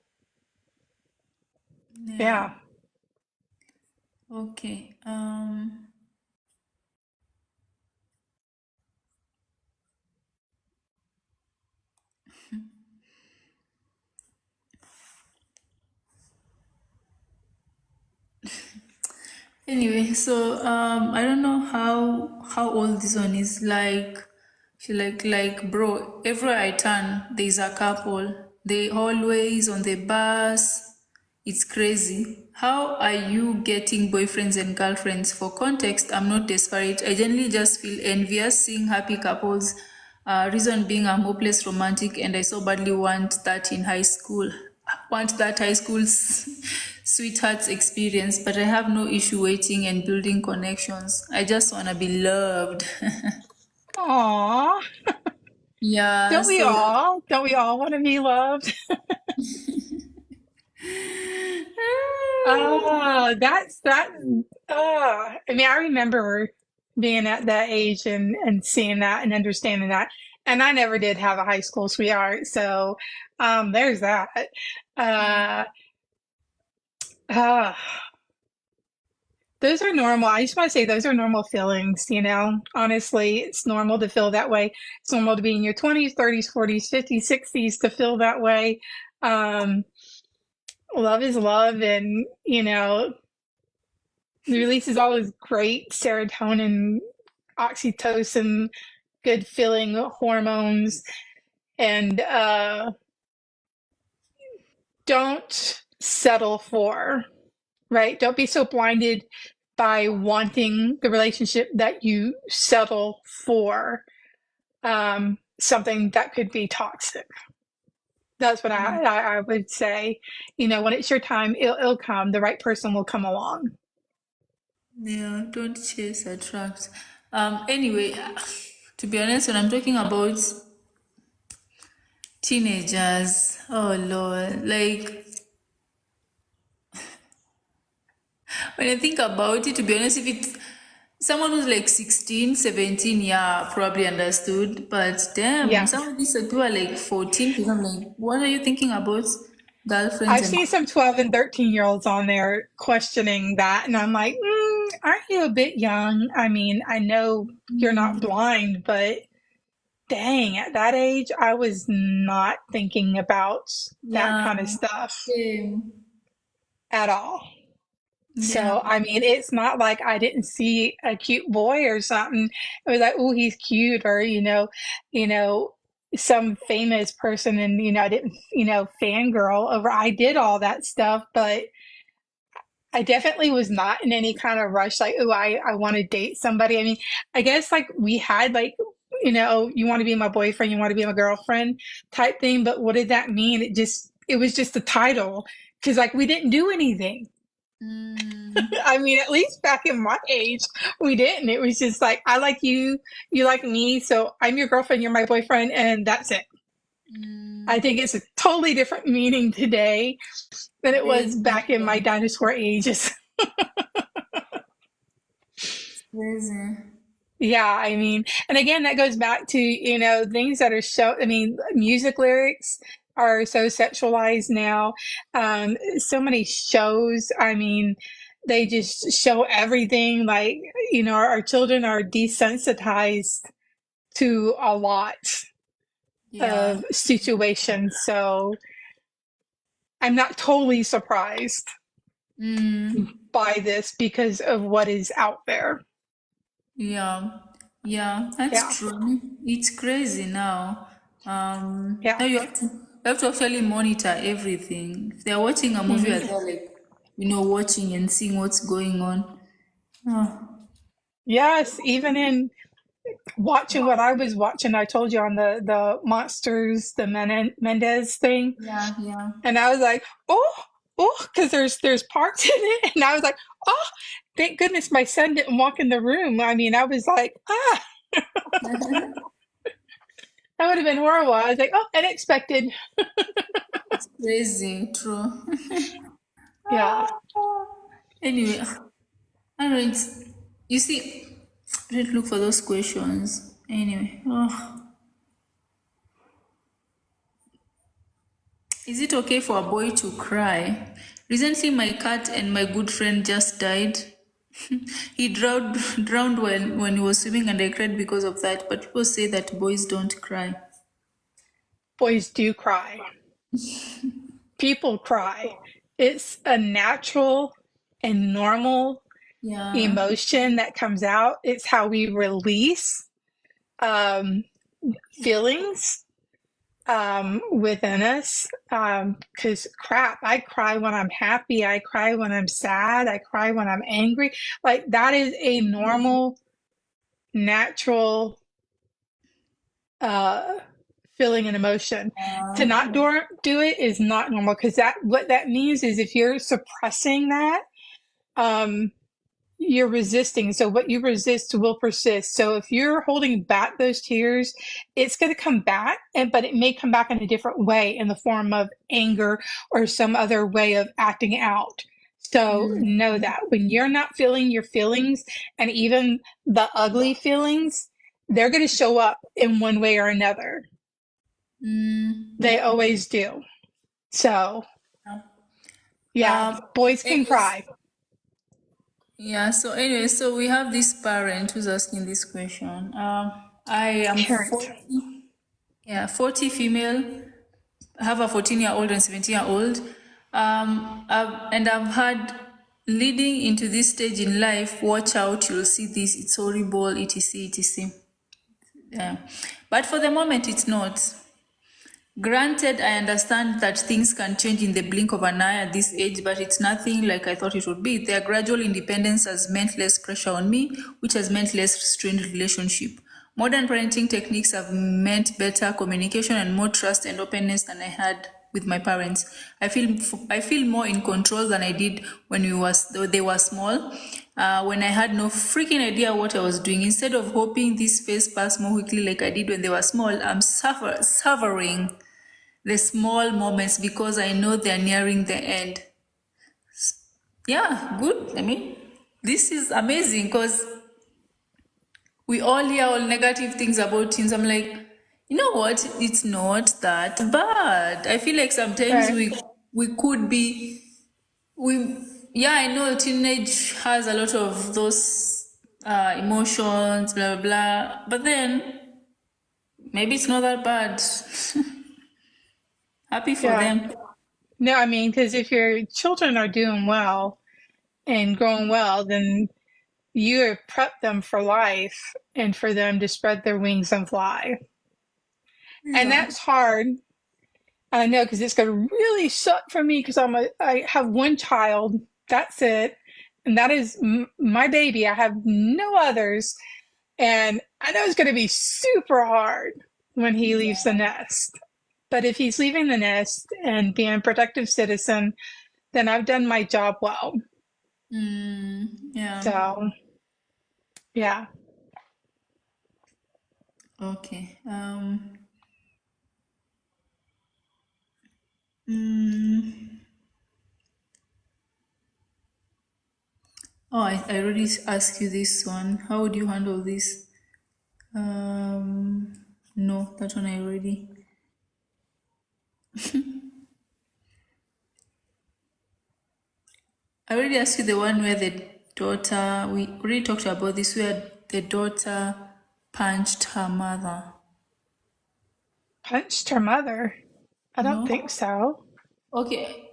Yeah. yeah. Okay. Anyway, so I don't know how old this one is. Like, she like bro. Everywhere I turn, there's a couple. They always on the bus. It's crazy. How are you getting boyfriends and girlfriends? For context, I'm not desperate. I generally just feel envious seeing happy couples. Reason being, I'm hopeless romantic, and I so badly want that in high school. Want that high school sweethearts experience, but I have no issue waiting and building connections. I just want to be loved. Aw, Yeah, don't we so all? Don't we all want to be loved? Oh, that's that. I mean, I remember being at that age and seeing that and understanding that. And I never did have a high school sweetheart, so there's that. Uh, uh, those are normal. I just want to say those are normal feelings, you know. Honestly, it's normal to feel that way. It's normal to be in your 20s, 30s, 40s, 50s, 60s to feel that way. Um, love is love, and you know, it releases all those great serotonin, oxytocin, good feeling hormones, and don't settle for, right? Don't be so blinded by wanting the relationship that you settle for something that could be toxic. That's what I would say. You know, when it's your time, it'll come. The right person will come along. Yeah, don't chase, attract. Anyway, to be honest, when I'm talking about teenagers, oh Lord, like when I think about it, to be honest, if it's someone who's like 16, 17, yeah, probably understood. But damn, Yeah. some of these people are like 14, because I'm like, what are you thinking about girlfriends I've and seen some 12 and 13-year-olds on there questioning that. And I'm like, aren't you a bit young? I mean, I know you're not blind, but dang, at that age, I was not thinking about that yeah, kind of stuff same. at all. Yeah. So, I mean, it's not like I didn't see a cute boy or something. It was like, oh, he's cute, or, you know, some famous person, and, you know, I didn't, you know, fangirl over, I did all that stuff, but I definitely was not in any kind of rush, like, oh, I want to date somebody. I mean, I guess like we had like, you know, you want to be my boyfriend, you want to be my girlfriend type thing. But what did that mean? It was just a title because like we didn't do anything. Mm, I mean, at least back in my age, we didn't. It was just like, I like you like me. So I'm your girlfriend, you're my boyfriend, and that's it. I mm, think it's a totally different meaning today than it very was back in my different. dinosaur ages. Crazy. Yeah, I mean, and again, that goes back to, you know, things that are I mean, music lyrics are so sexualized now. So many shows, I mean, they just show everything. Like, you know, our children are desensitized to a lot Yeah. of situations. So I'm not totally surprised Mm, by this because of what is out there. yeah. Yeah, that's Yeah, true. It's crazy now. yeah. Now you have to actually monitor everything. If they're watching a movie as Mhm. well, like, watching and seeing what's going on. Oh, Yes, even in watching what I was watching, I told you on the monsters, the Mendez thing, yeah, yeah. and I was like, because there's parts in it, and I was like, oh, thank goodness my son didn't walk in the room. I mean, I was like, that would have been horrible. I was like, oh, unexpected. It's crazy, true. Yeah. Anyway, I don't know. You see, I didn't look for those questions. Anyway, is it okay for a boy to cry? Recently, my cat and my good friend just died. He drowned when he was swimming, and I cried because of that. But people say that boys don't cry. Boys do cry. People cry. It's a natural and normal Yeah. emotion that comes out. It's how we release um, feelings within us. Because crap, I cry when I'm happy. I cry when I'm sad. I cry when I'm angry. Like that is a normal, natural uh, feeling and emotion. To not do it is not normal because that what that means is if you're suppressing that, um, you're resisting. So what you resist will persist. So if you're holding back those tears, it's going to come back, but it may come back in a different way in the form of anger or some other way of acting out. So know that when you're not feeling your feelings and even the ugly feelings, they're going to show up in one way or another. Mm, They always do. So yeah. yeah, boys can Anyways, cry. yeah. So anyway, so we have this parent who's asking this question. I am Parent. 40, yeah, 40 female. I have a 14-year-old and 17-year-old. And I've had leading into this stage in life, watch out, you'll see this, it's horrible, etc, etc. Yeah. But for the moment, it's not. Granted, I understand that things can change in the blink of an eye at this age, but it's nothing like I thought it would be. Their gradual independence has meant less pressure on me, which has meant less strained relationship. Modern parenting techniques have meant better communication and more trust and openness than I had with my parents. I feel more in control than I did when they were small, when I had no freaking idea what I was doing. Instead of hoping this phase passed more quickly like I did when they were small, I'm suffering the small moments because I know they're nearing the end. Yeah, good. I mean, this is amazing because we all hear all negative things about teens. I'm like, you know what? It's not that bad. I feel like sometimes Right. we could be we yeah, I know teenage has a lot of those emotions, blah blah blah. But then maybe it's not that bad. Happy for Yeah. them. No, I mean, because if your children are doing well and growing well, then you have prepped them for life and for them to spread their wings and fly. And Yeah. that's hard. I know because it's going to really suck for me because I have one child. That's it. And that is my baby. I have no others. And I know it's going to be super hard when he leaves the nest. But if he's leaving the nest and being a protective citizen, then I've done my job well. Yeah. So, yeah. Okay. Mm, oh, I already asked you this one. How would you handle this? Um, no, that one I already. I already asked you the one where the daughter. We already talked about this, where the daughter punched her mother. Punched her mother. I don't No. think so. Okay.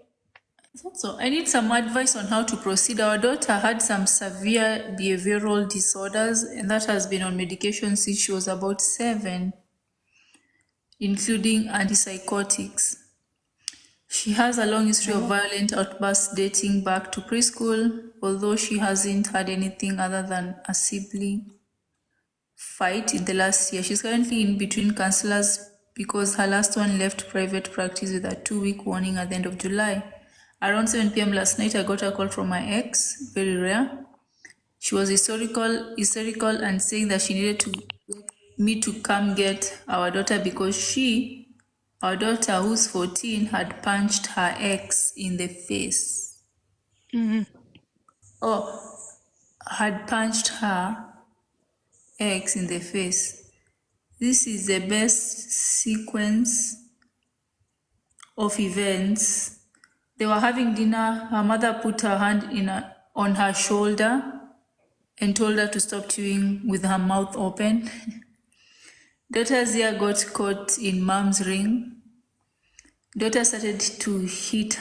I thought so. I need some advice on how to proceed. Our daughter had some severe behavioral disorders, and that has been on medication since she was about 7, including antipsychotics. She has a long history of Oh. violent outbursts dating back to preschool, although she hasn't had anything other than a sibling fight in the last year. She's currently in between counselors because her last one left private practice with a 2-week warning at the end of July. Around 7 p.m. last night, I got a call from my ex, very rare. She was hysterical and saying that she needed me to come get our daughter because our daughter who's 14, had punched her ex in the face. Mhm. Oh, had punched her ex in the face. This is the best sequence of events. They were having dinner. Her mother put her hand on her shoulder and told her to stop chewing with her mouth open. Daughter's ear got caught in mom's ring. Daughter started to hit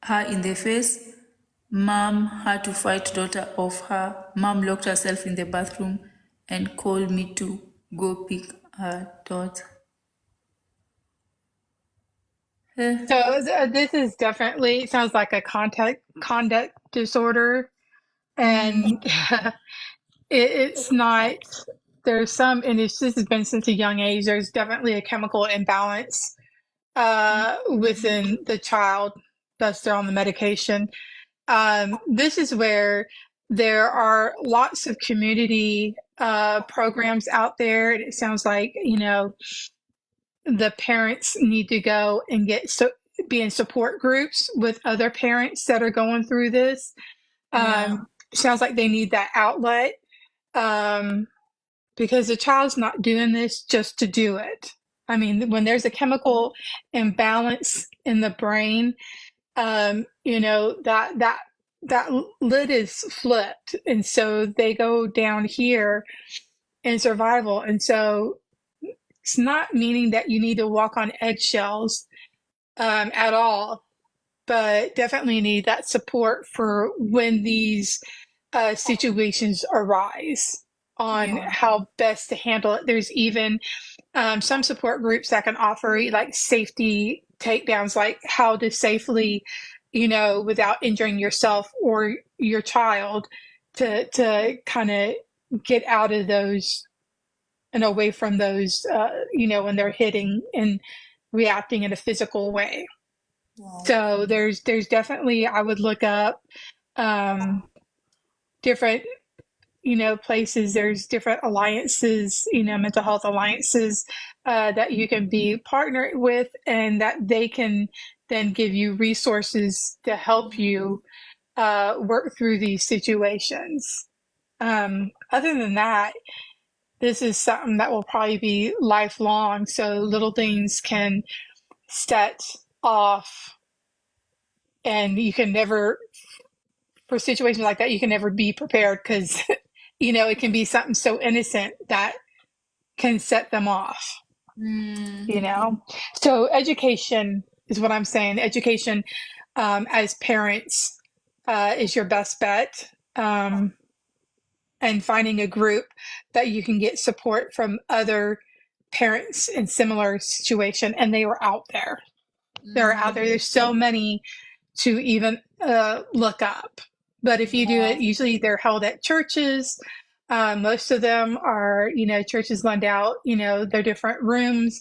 her in the face. Mom had to fight daughter off her. Mom locked herself in the bathroom and called me to go pick her daughter. Eh, So this is definitely sounds like a conduct disorder, and it's not. There's some, and this has been since a young age. There's definitely a chemical imbalance within the child that's they're on the medication. This is where There are lots of community programs out there. And it sounds like, the parents need to go and be in support groups with other parents that are going through this. Yeah. Sounds like they need that outlet, um, because the child's not doing this just to do it. I mean, when there's a chemical imbalance in the brain, that lid is flipped, and so they go down here in survival. And so it's not meaning that you need to walk on eggshells at all, but definitely need that support for when these situations arise on Yeah. how best to handle it. There's even some support groups that can offer like safety takedowns, like how to safely, without injuring yourself or your child, to kind of get out of those and away from those, when they're hitting and reacting in a physical way. Wow. So there's definitely, I would look up um, different, places. There's different alliances, mental health alliances that you can be partnered with, and that they can then give you resources to help you work through these situations. Other than that, this is something that will probably be lifelong. So little things can set off, and you can never, for situations like that, you can never be prepared because, it can be something so innocent that can set them off, you Mm, know? So education is what I'm saying. Education as parents is your best bet. And finding a group that you can get support from other parents in similar situation. And they were out there. They're out there. There's so many to even look up. But if you do yeah. it, usually they're held at churches. Most of them are, churches lend out, their different rooms.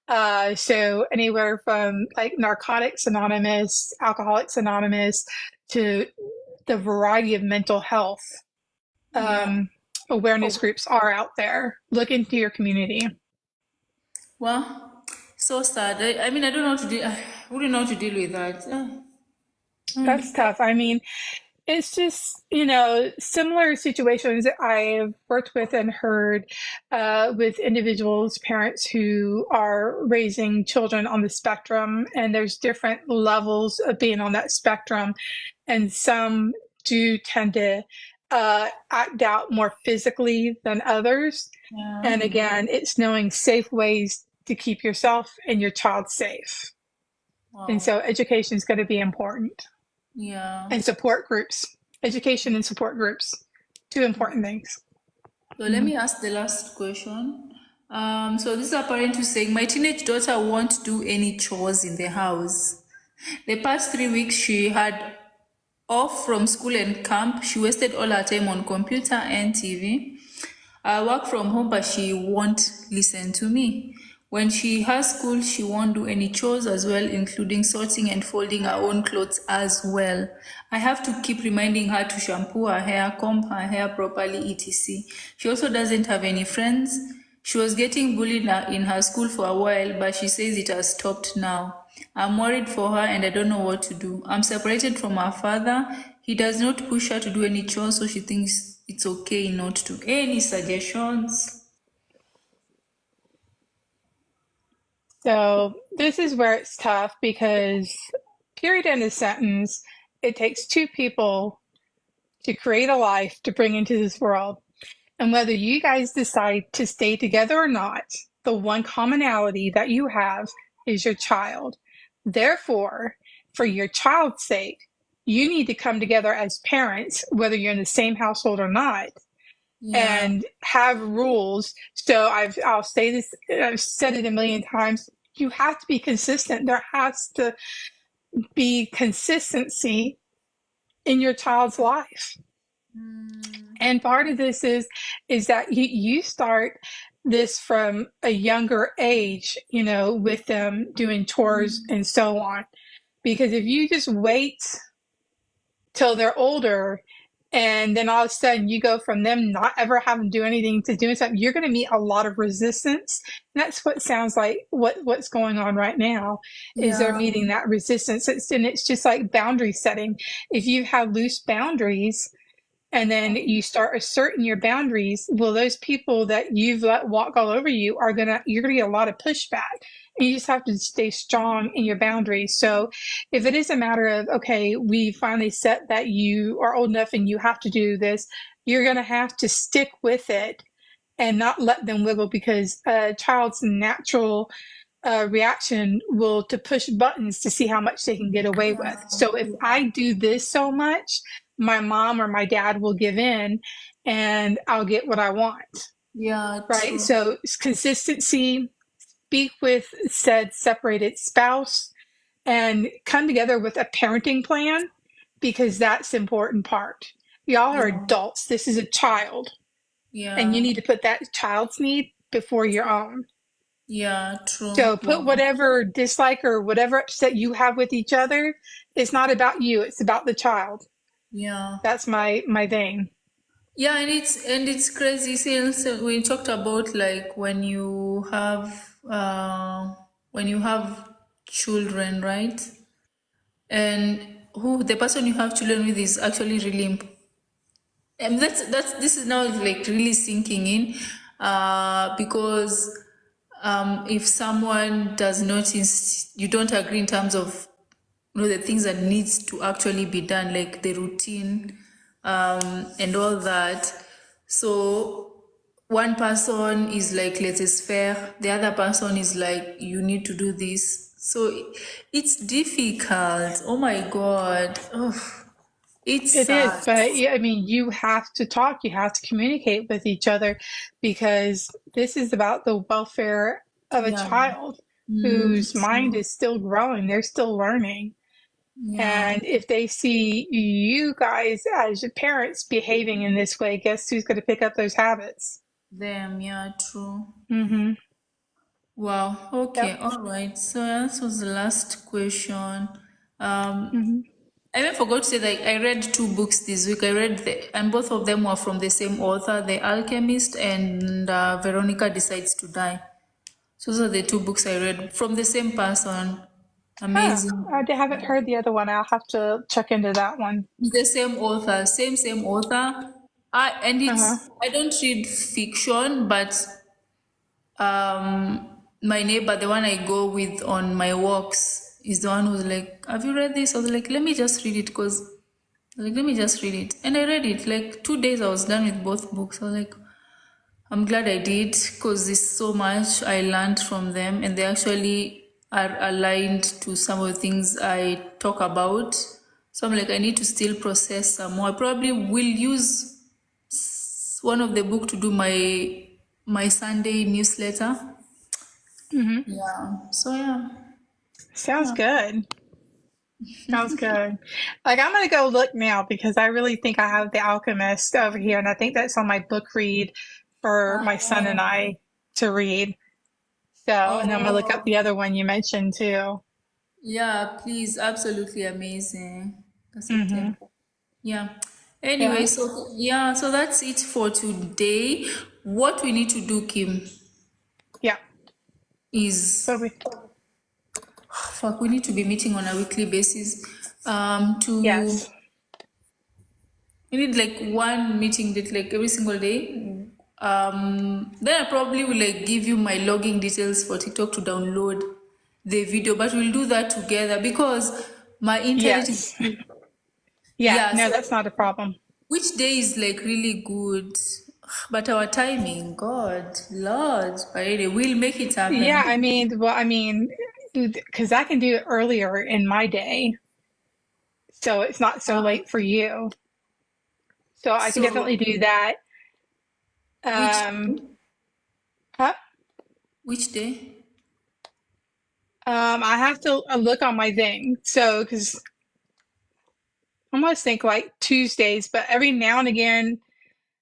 So anywhere from like Narcotics Anonymous, Alcoholics Anonymous, to the variety of mental health Yeah. um, awareness Oh, groups are out there. Look into your community. well, so sad. I mean, I don't know how to deal. I wouldn't know how to deal with that. That's tough. I mean, it's just, similar situations I've worked with and heard with individuals, parents who are raising children on the spectrum, and there's different levels of being on that spectrum. And some do tend to act out more physically than others. Yeah. And again, it's knowing safe ways to keep yourself and your child safe. And Wow. so education is going to be important, Yeah. and support groups, education and support groups, two important things. So let Mhm. me ask the last question. So this is a parent who's saying, my teenage daughter won't do any chores in the house. The past 3 weeks she had off from school and camp. She wasted all her time on computer and TV. I work from home, but she won't listen to me. When she has school, she won't do any chores as well, including sorting and folding her own clothes as well. I have to keep reminding her to shampoo her hair, comb her hair properly, etc. She also doesn't have any friends. She was getting bullied in her school for a while, but she says it has stopped now. I'm worried for her and I don't know what to do. I'm separated from her father. He does not push her to do any chores, so she thinks it's okay not to. Any suggestions? So this is where it's tough because, period, end of sentence, it takes two people to create a life to bring into this world. And whether you guys decide to stay together or not, the one commonality that you have is your child. Therefore, for your child's sake, you need to come together as parents, whether you're in the same household or not, Yeah. and have rules. So I'll say this, I've said it a million times. You have to be consistent. There has to be consistency in your child's life. And part of this is that you start this from a younger age, with them doing chores and so on. Because if you just wait till they're older, And then all of a sudden you go from them not ever having to do anything to doing something, you're going to meet a lot of resistance. And that's what sounds like what's going on right now is they're Yeah. meeting that resistance. And it's just like boundary setting. If you have loose boundaries, and then you start asserting your boundaries, well, those people that you've let walk all over you you're gonna get a lot of pushback. And you just have to stay strong in your boundaries. So if it is a matter of, okay, we finally set that you are old enough and you have to do this, you're gonna have to stick with it and not let them wiggle, because a child's natural reaction will to push buttons to see how much they can get away with. So if Yeah. I do this so much, my mom or my dad will give in and I'll get what I want. Yeah, Right. true. So consistency, speak with said separated spouse, and come together with a parenting plan, because that's the important part. Y'all are Yeah. adults. This is a child, and you Yeah. need to put that child's need before your own. Yeah, true. So put Wow. whatever dislike or whatever upset you have with each other. It's not about you. It's about the child. Yeah. That's my thing. Yeah, and it's crazy since we talked about like when you have children, right? And who the person you have children with is actually really and that's this is now like really sinking in, because if someone does not you don't agree in terms of the things that needs to actually be done, like the routine, and all that. So one person is like laissez-faire, the other person is like you need to do this. So it's difficult. Oh my God. Oh, it It is, but sucks. yeah, I mean, you have to talk, you have to communicate with each other, because this is about the welfare of a Yeah. child whose mind True. is still growing. They're still learning. Yeah. And if they see you guys as your parents behaving in this way, guess who's going to pick up those habits? Them. Yeah. True. Mm-hmm. Wow. Okay. Yep. All right. So that was the last question. Um, Mm-hmm. I even forgot to say that I read two books this week. And both of them were from the same author, The Alchemist and Veronica Decides to Die. So those are the two books I read from the same person. Huh. Amazing. Haven't heard the other one. I'll have to check into that one. The same author, same author. And Uh-huh. I don't read fiction, but my neighbor, the one I go with on my walks, is the one who's like, "Have you read this?" I was like, "Let me just read it," because like, let me just read it. And I read it. Like 2 days, I was done with both books. I was like, I'm glad I did, because there's so much I learned from them, and they actually are aligned to some of the things I talk about. So I'm like, I need to still process some more. I probably will use one of the book to do my Sunday newsletter. Mm-hmm. Yeah. So yeah. Sounds Yeah. good. Sounds good. Like, I'm gonna go look now, because I really think I have The Alchemist over here, and I think that's on my book read for my son and Oh, I to read. So, and I'm gonna look up oh. the other one you mentioned too. Yeah, please. Absolutely amazing. That's okay. Mm-hmm. Yeah. Anyway, Yeah. so yeah, so that's it for today. What we need to do, Kim, Yeah. is What we? fuck, we need to be meeting on a weekly basis. To Yes. we need like one meeting date like every single day. Then I probably will like give you my login details for TikTok to download the video, but we'll do that together because my internet is Yes. Yeah. yeah. No, So that's not a problem. which day is like really good? But our timing, God, Lord, but anyway, we'll make it Yeah. happen. Because I can do it earlier in my day, so it's not so Uh, late for you. So I can definitely so do that. which Um, huh? which day? I have to look on my thing. So, because I almost think like Tuesdays, but every now and again,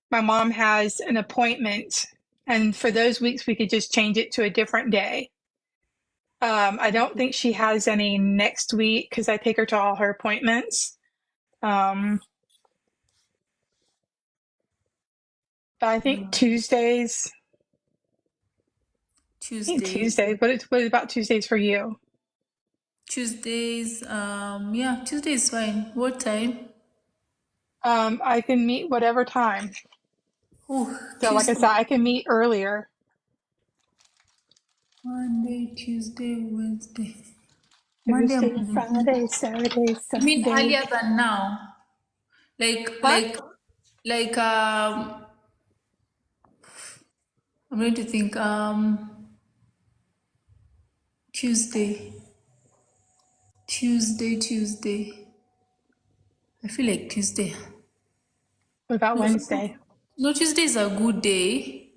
my mom has an appointment, and for those weeks, we could just change it to a different day. I don't think she has any next week because I take her to all her appointments. Um, But I think Tuesdays, Tuesdays. what about Tuesdays for you? Tuesdays, yeah, Tuesday is fine. What time? I can meet whatever time. Oh, So like I Tuesday, said, I can meet earlier. Monday, Tuesday, Wednesday. Monday, and Thursday, Monday. Friday, Saturday, You mean Sunday. earlier than now? Like, Huh? like, like, I'm going to think, Tuesday, Tuesday. I feel like Tuesday. What about No, Wednesday? no, Tuesday is a good day.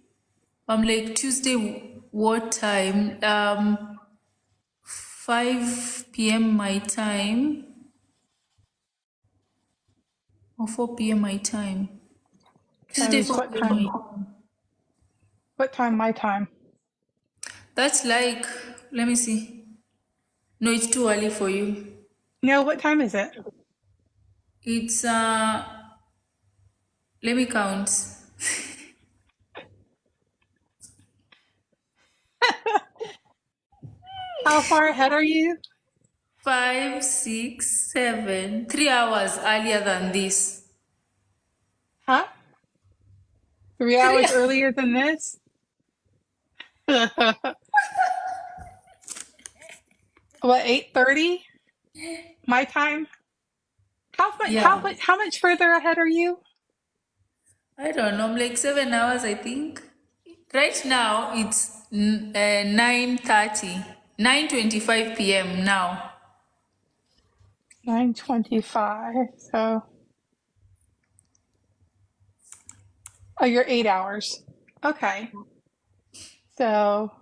I'm like Tuesday, what time? 5 p.m. my time or 4 p.m. my time. That Tuesday, is 4 p.m. my time. what time my time? That's like, let me see. No, it's too early for you. No, what time is it? It's, let me count. How far ahead are you? 5, 6, 7, 3 hours earlier than this. Huh? 3 hours 3. earlier than this? What, 8:30 my time? Yeah. How much further ahead are you? I don't know. I'm like 7 hours, I think. Right now, it's 9:30, 9:25 p.m. now. 9:25. So, oh, you're 8 hours. Okay. So,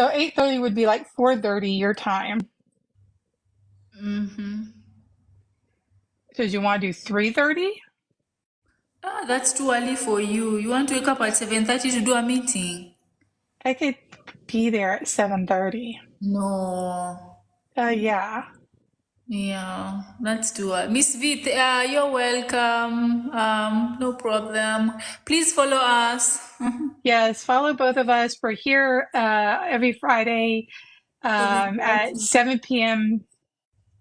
8:30 would be like 4:30 your time. So, do you want to do 3:30? Ah, that's too early for you. You want to wake up at 7:30 to do a meeting? I could be there at 7:30. No. Yeah. Yeah, that's too early. Miss V, you're welcome. No problem. Please follow us. Yes, follow both of us. We're here every Friday at 7:30. 7 p.m.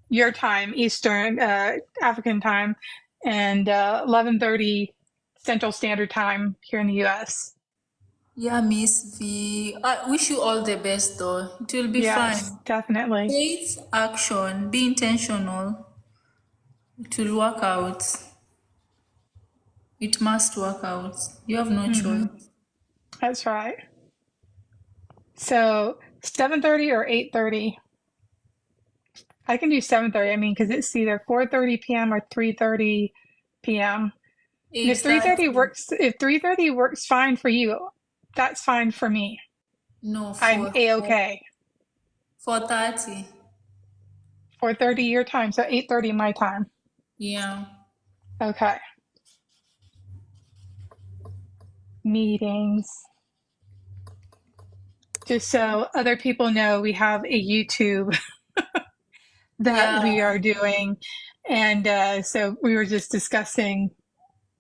your time, Eastern African time, and 11:30 Central Standard Time here in the U.S. Yeah, Miss V. I wish you all the best though. It will be Yes, fine. definitely. Take action. Be intentional. It will work out. It must work out. You have no Hmm. choice. That's right. So 7:30 or 8:30? I can do 7:30. I mean, because it's either 4:30 p.m. or 3:30 p.m. And if 3:30 8:30. works, if 3:30 works fine for you, that's fine for me. No, I'm 4, a-okay. 4:30. 4:30 your time, so 8:30 my time. Yeah. Okay. Meetings. Just so other people know, we have a YouTube that Yeah. we are doing. And so we were just discussing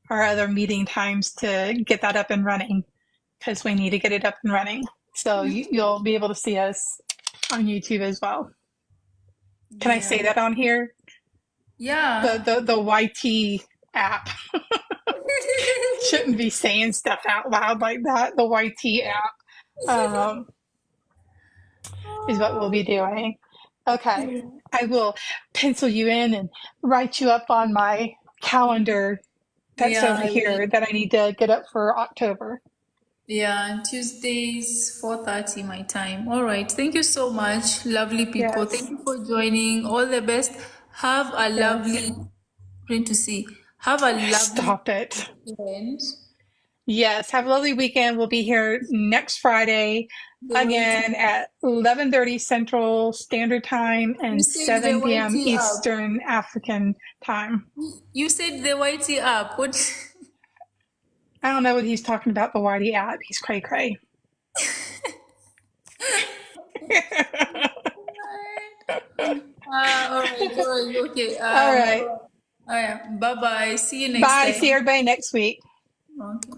our other meeting times to get that up and running because we need to get it up and running. So you'll be able to see us on YouTube as well. Can I Yeah. say that on here? Yeah. The YT app. Shouldn't be saying stuff out loud like that. The YT app is what we'll be doing. Okay. I will pencil you in and write you up on my calendar that's Yeah, over I will. here that I need to get up for October. Yeah, Tuesdays, 4:30 my time. All right. Thank you so much, lovely people. Thank Yes. you for joining. All the best. Have a Yes. lovely, going to see. Have a lovely Stop it. weekend. Yes. Have a lovely weekend. We'll be here next Friday The again waiting. at 11:30 Central Standard Time You and said the 7 p.m. YT app. Eastern African Time. You said the YT app. What? I don't know what he's talking about, the Whitey app. He's cray cray. All right, all right, okay. All right. All right, bye bye. See you next Bye. See time. everybody next week. Okay.